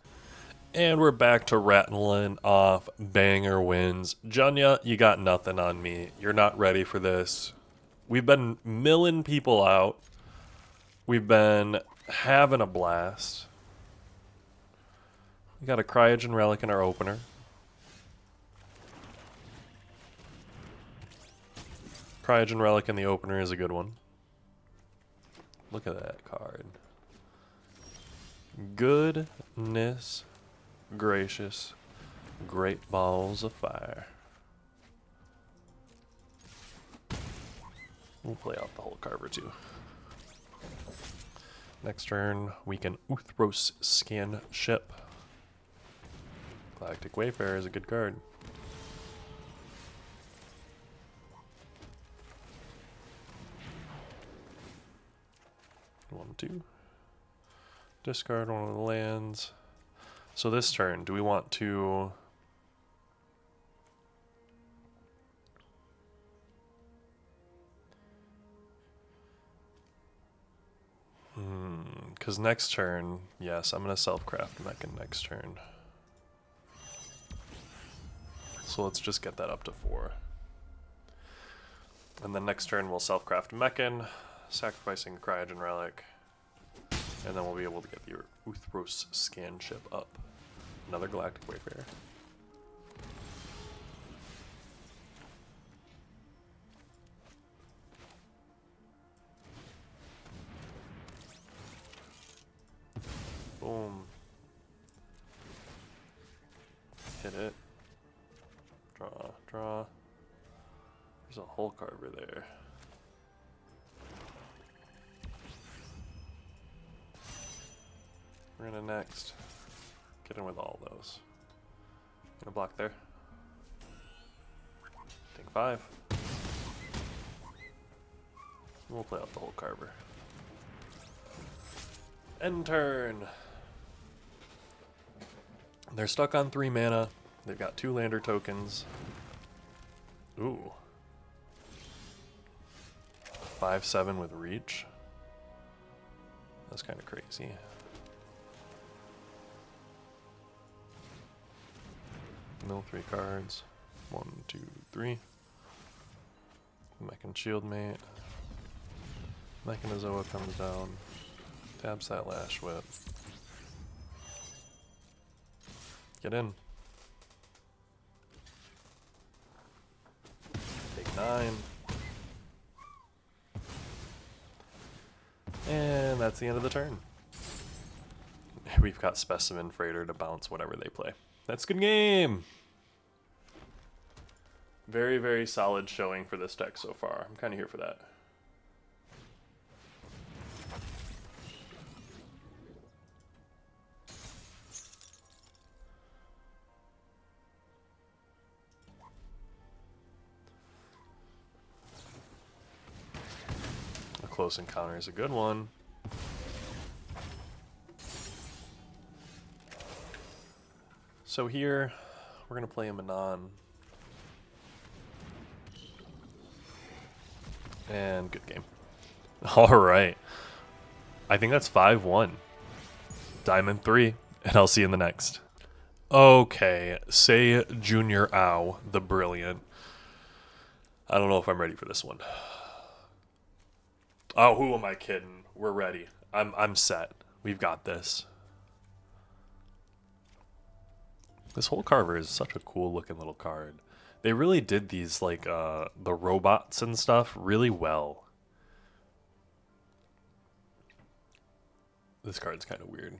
And we're back to rattling off banger wins. Junya, you got nothing on me. You're not ready for this. We've been milling people out. We've been having a blast. We got a Cryogen Relic in our opener. Cryogen Relic in the opener is a good one. Look at that card. Goodness gracious. Great balls of fire. We'll play out the whole Carver too. Next turn, we can Uthros Scan Ship. Galactic Wayfarer is a good card. One, two. Discard one of the lands. So this turn, do we want to... Because next turn, yes, I'm going to self-craft Mechan next turn. So let's just get that up to 4. And then next turn we'll self-craft Mechan, sacrificing Cryogen Relic. And then we'll be able to get the Uthros Scan Ship up. Another Galactic Wayfarer. Boom. Draw, draw. There's a whole carver there. We're gonna next get in with all those. Gonna block there. Take 5. We'll play out the whole carver. End turn. They're stuck on 3 mana. They've got 2 lander tokens. Ooh. 5/7 with reach. That's kind of crazy. Mill 3 cards. 1, 2, 3. Mech and Shield Mate. Mechanizoa comes down. Taps that Lash Whip. Get in. Take 9. And that's the end of the turn. We've got Specimen Freighter to bounce whatever they play. That's a good game! Very, very solid showing for this deck so far. I'm kind of here for that. A close encounter is a good one. So here, we're going to play a Manon. And good game. Alright. I think that's 5-1. Diamond 3, and I'll see you in the next. Okay, say Junior Ow, the Brilliant. I don't know if I'm ready for this one. Oh, who am I kidding? We're ready. I'm set. We've got this. This whole carver is such a cool looking little card. They really did these, like, the robots and stuff really well. This card's kind of weird.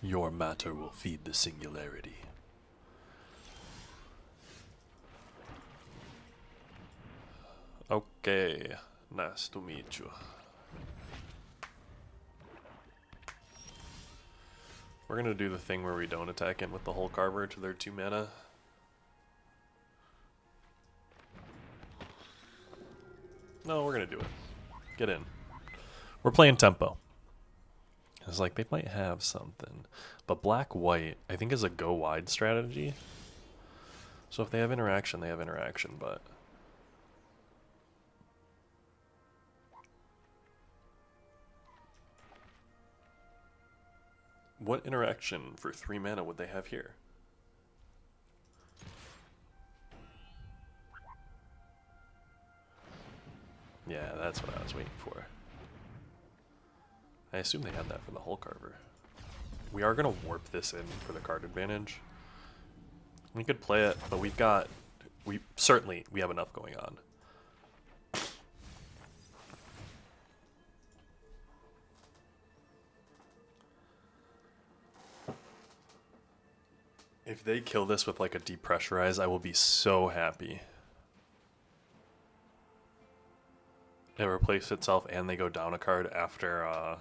Your matter will feed the singularity. Okay, nice to meet you. We're gonna do the thing where we don't attack in with the whole carver to their 2 mana. No, we're gonna do it. Get in. We're playing tempo. It's like they might have something. But black-white, I think, is a go-wide strategy. So if they have interaction, they have interaction, but... what interaction for 3 mana would they have here? Yeah, that's what I was waiting for. I assume they had that for the whole carver. We are going to warp this in for the card advantage. We could play it, but we have enough going on. If they kill this with like a depressurize, I will be so happy. It replaces itself and they go down a card after,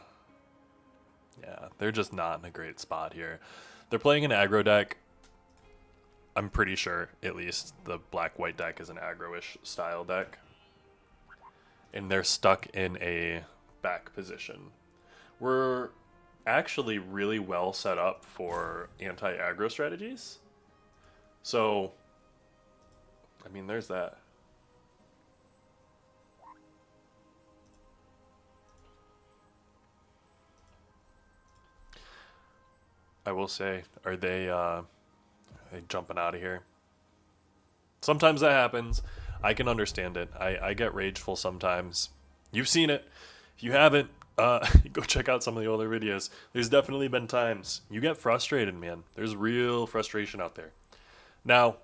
yeah, they're just not in a great spot here. They're playing an aggro deck. I'm pretty sure, at least, the black-white deck is an aggro-ish style deck. And they're stuck in a back position. We're actually really well set up for anti-aggro strategies. So, I mean, there's that. I will say, are they jumping out of here? Sometimes that happens. I can understand it. I get rageful sometimes. You've seen it. If you haven't, go check out some of the older videos. There's definitely been times you get frustrated, man. There's real frustration out there. Now,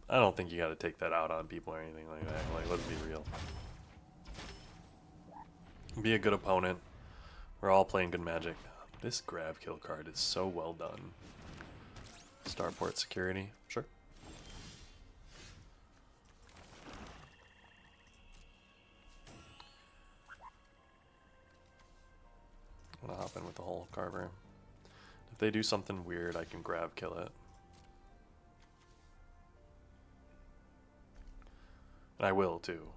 I don't think you got to take that out on people or anything like that. Like, let's be real. Be a good opponent. We're all playing good Magic. This grab kill card is so well done. Starport security, sure. I'm gonna hop in with the whole Carver. If they do something weird, I can grab kill it. And I will too.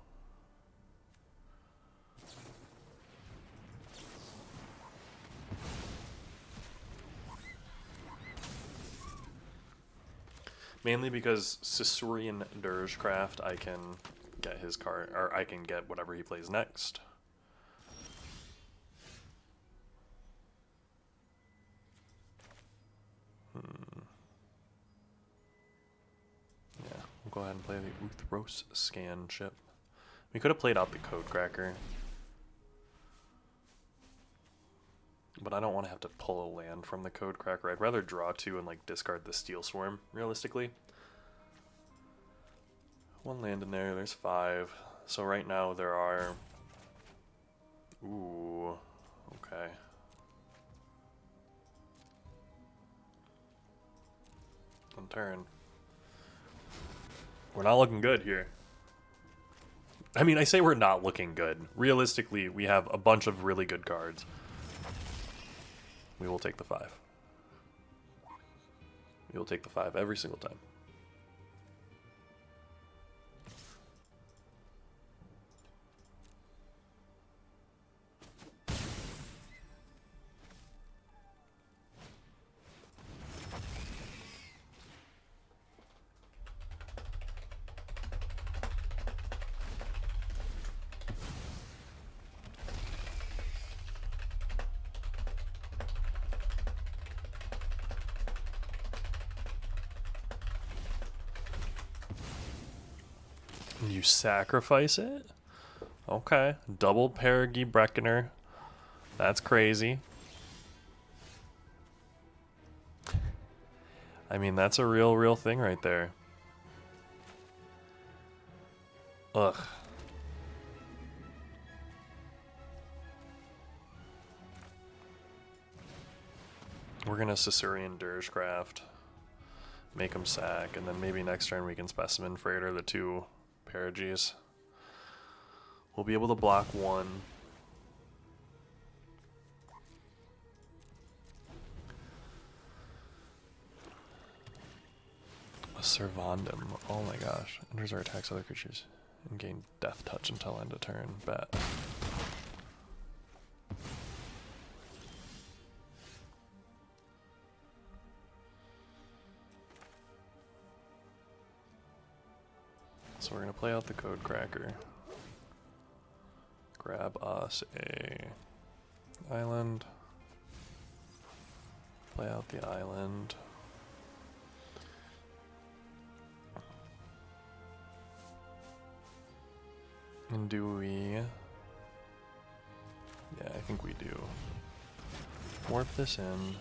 Mainly because Ciceronian Dirgecraft, I can get his card, or I can get whatever he plays next. Yeah, we'll go ahead and play the Uthros Scan ship. We could have played out the Codecracker, but I don't want to have to pull a land from the Codecracker. I'd rather draw 2 and like discard the Steel Swarm, realistically. 1 land in there, there's 5. So right now there are... Ooh, okay. On turn. We're not looking good here. I mean, I say we're not looking good. Realistically, we have a bunch of really good cards. We will take the 5. We will take the 5 every single time. You sacrifice it? Okay. Double Perigi Breckener. That's crazy. I mean, that's a real thing right there. Ugh. We're gonna Ciceronian Dirgecraft. Make him sack, and then maybe next turn we can Specimen Freighter the 2 Periges. We'll be able to block 1. A Servandum. Oh my gosh. Enters or attacks other creatures and gain Death Touch until end of turn. Bet. So we're going to play out the Codecracker. Grab us a island. Play out the island. And do we... Yeah, I think we do. Warp this in.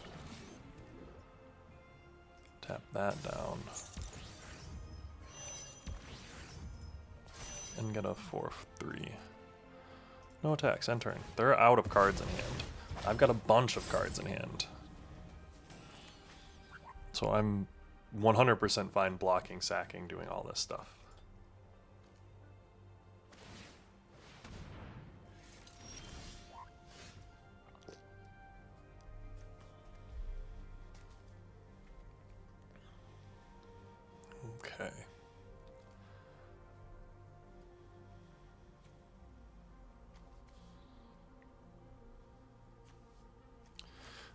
Tap that down. And get a 4/3. No attacks, end turn. They're out of cards in hand. I've got a bunch of cards in hand. So I'm 100% fine blocking, sacking, doing all this stuff. Okay.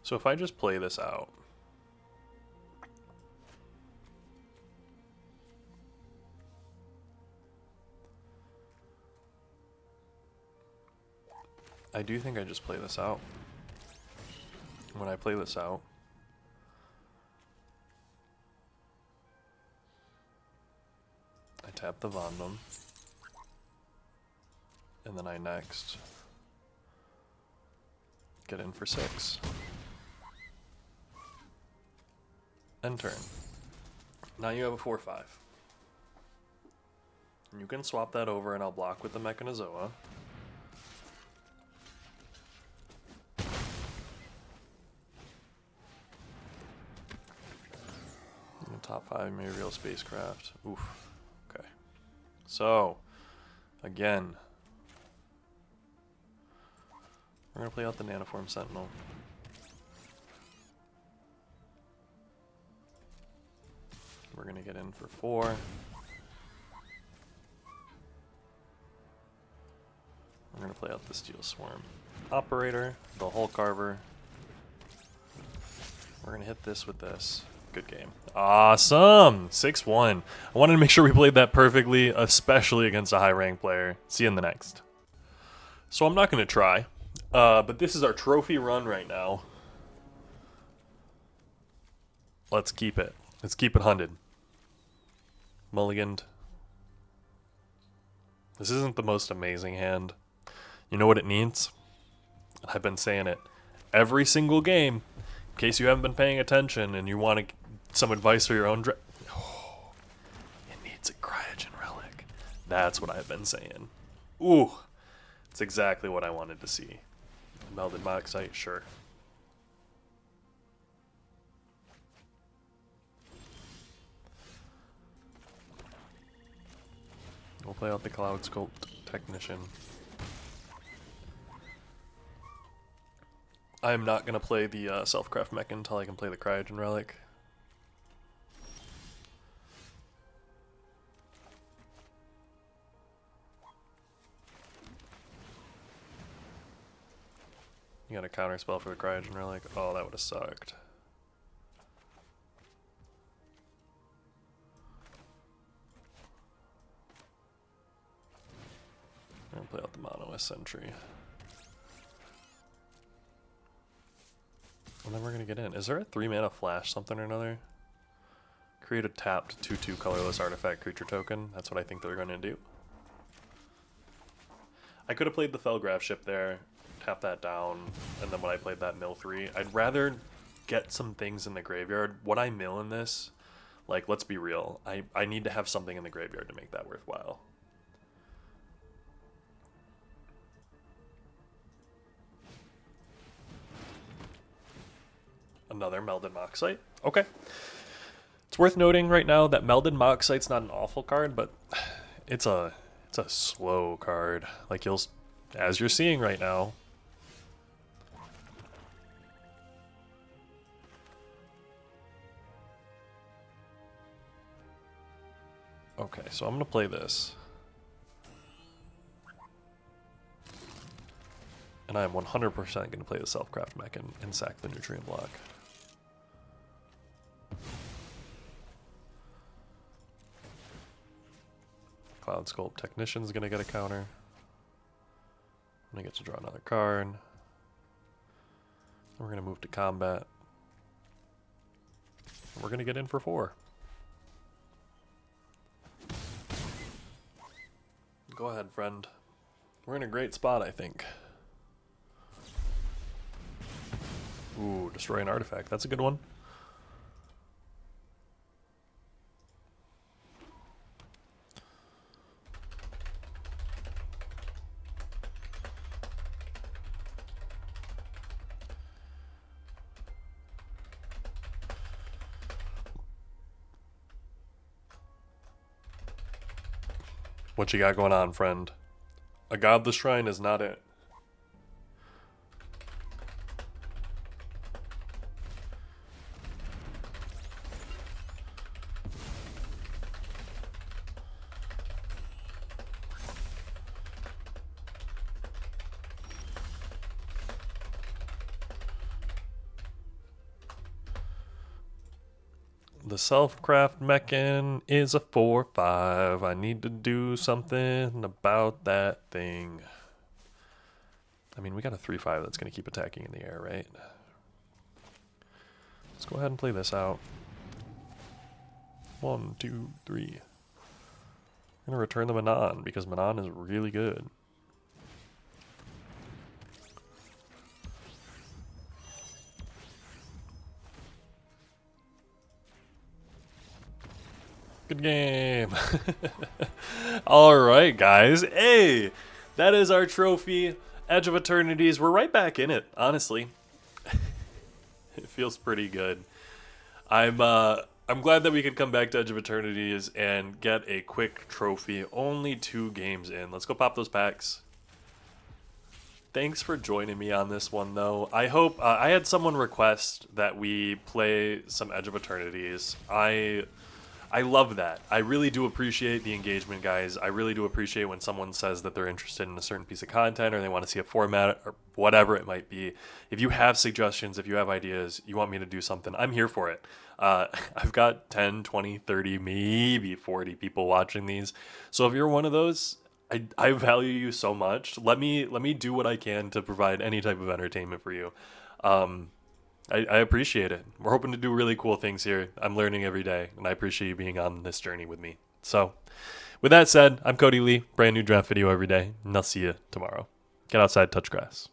So if I just play this out, I do think I just play this out. When I play this out, I tap the Vondum, and then I next get in for 6. End turn. Now you have a 4/5. You can swap that over and I'll block with the Mechanizoa. top 5 real spacecraft. Oof. Okay. So, again, we're going to play out the Nanoform Sentinel. We're going to get in for 4. We're going to play out the Steel Swarm Operator, the Hull Carver. We're going to hit this with this. Good game. Awesome! 6-1. I wanted to make sure we played that perfectly, especially against a high-ranked player. See you in the next. So I'm not going to try, but this is our trophy run right now. Let's keep it. Let's keep it hunted. Mulliganed. This isn't the most amazing hand. You know what it needs? I've been saying it every single game. In case you haven't been paying attention and you want some advice for your own draft. Oh, it needs a Cryogen Relic. That's what I've been saying. Ooh, it's exactly what I wanted to see. Melded Moxite, sure. We'll play out the Cloud Sculpt Technician. I'm not going to play the Self-Craft Mech until I can play the Cryogen Relic. You got a counter spell for the Cryogen Relic? Oh, that would have sucked. I'm going to play out the Mono Sentry. And then we're going to get in. Is there a 3-mana flash something or another? Create a tapped 2/2 colorless artifact creature token. That's what I think they're going to do. I could have played the Felgraph ship there, tap that down, and then when I played that mill 3, I'd rather get some things in the graveyard. What I mill in this, like, let's be real, I need to have something in the graveyard to make that worthwhile. Another Melded Moxite. Okay. It's worth noting right now that Melded Moxite's not an awful card, but it's a slow card. Like as you're seeing right now. Okay, so I'm gonna play this. And I am 100% gonna play the Self-Craft Mech and sack the Nutrient Block. Cloud Sculpt Technician's gonna get a counter. I'm gonna get to draw another card. We're gonna move to combat. We're gonna get in for 4. Go ahead, friend. We're in a great spot, I think. Ooh, destroy an artifact. That's a good one. What you got going on, friend? A Godless Shrine is not it. The Self-Craft Mechan is a 4/5. I need to do something about that thing. I mean, we got a 3/5 that's going to keep attacking in the air, right? Let's go ahead and play this out. 1, 2, 3. I'm going to return the Manon because Manon is really good. Good game. All right, guys. Hey, that is our trophy, Edge of Eternities. We're right back in it, honestly. It feels pretty good. I'm I'm glad that we could come back to Edge of Eternities and get a quick trophy. Only 2 games in. Let's go pop those packs. Thanks for joining me on this one, though. I hope I had someone request that we play some Edge of Eternities. I love that. I really do appreciate the engagement, guys. I really do appreciate when someone says that they're interested in a certain piece of content or they want to see a format or whatever it might be. If you have suggestions, if you have ideas, you want me to do something, I'm here for it. I've got 10, 20, 30, maybe 40 people watching these. So if you're one of those, I value you so much. Let me do what I can to provide any type of entertainment for you. Um, I appreciate it. We're hoping to do really cool things here. I'm learning every day, and I appreciate you being on this journey with me. So, with that said, I'm Cody Lee. Brand new draft video every day, and I'll see you tomorrow. Get outside, touch grass.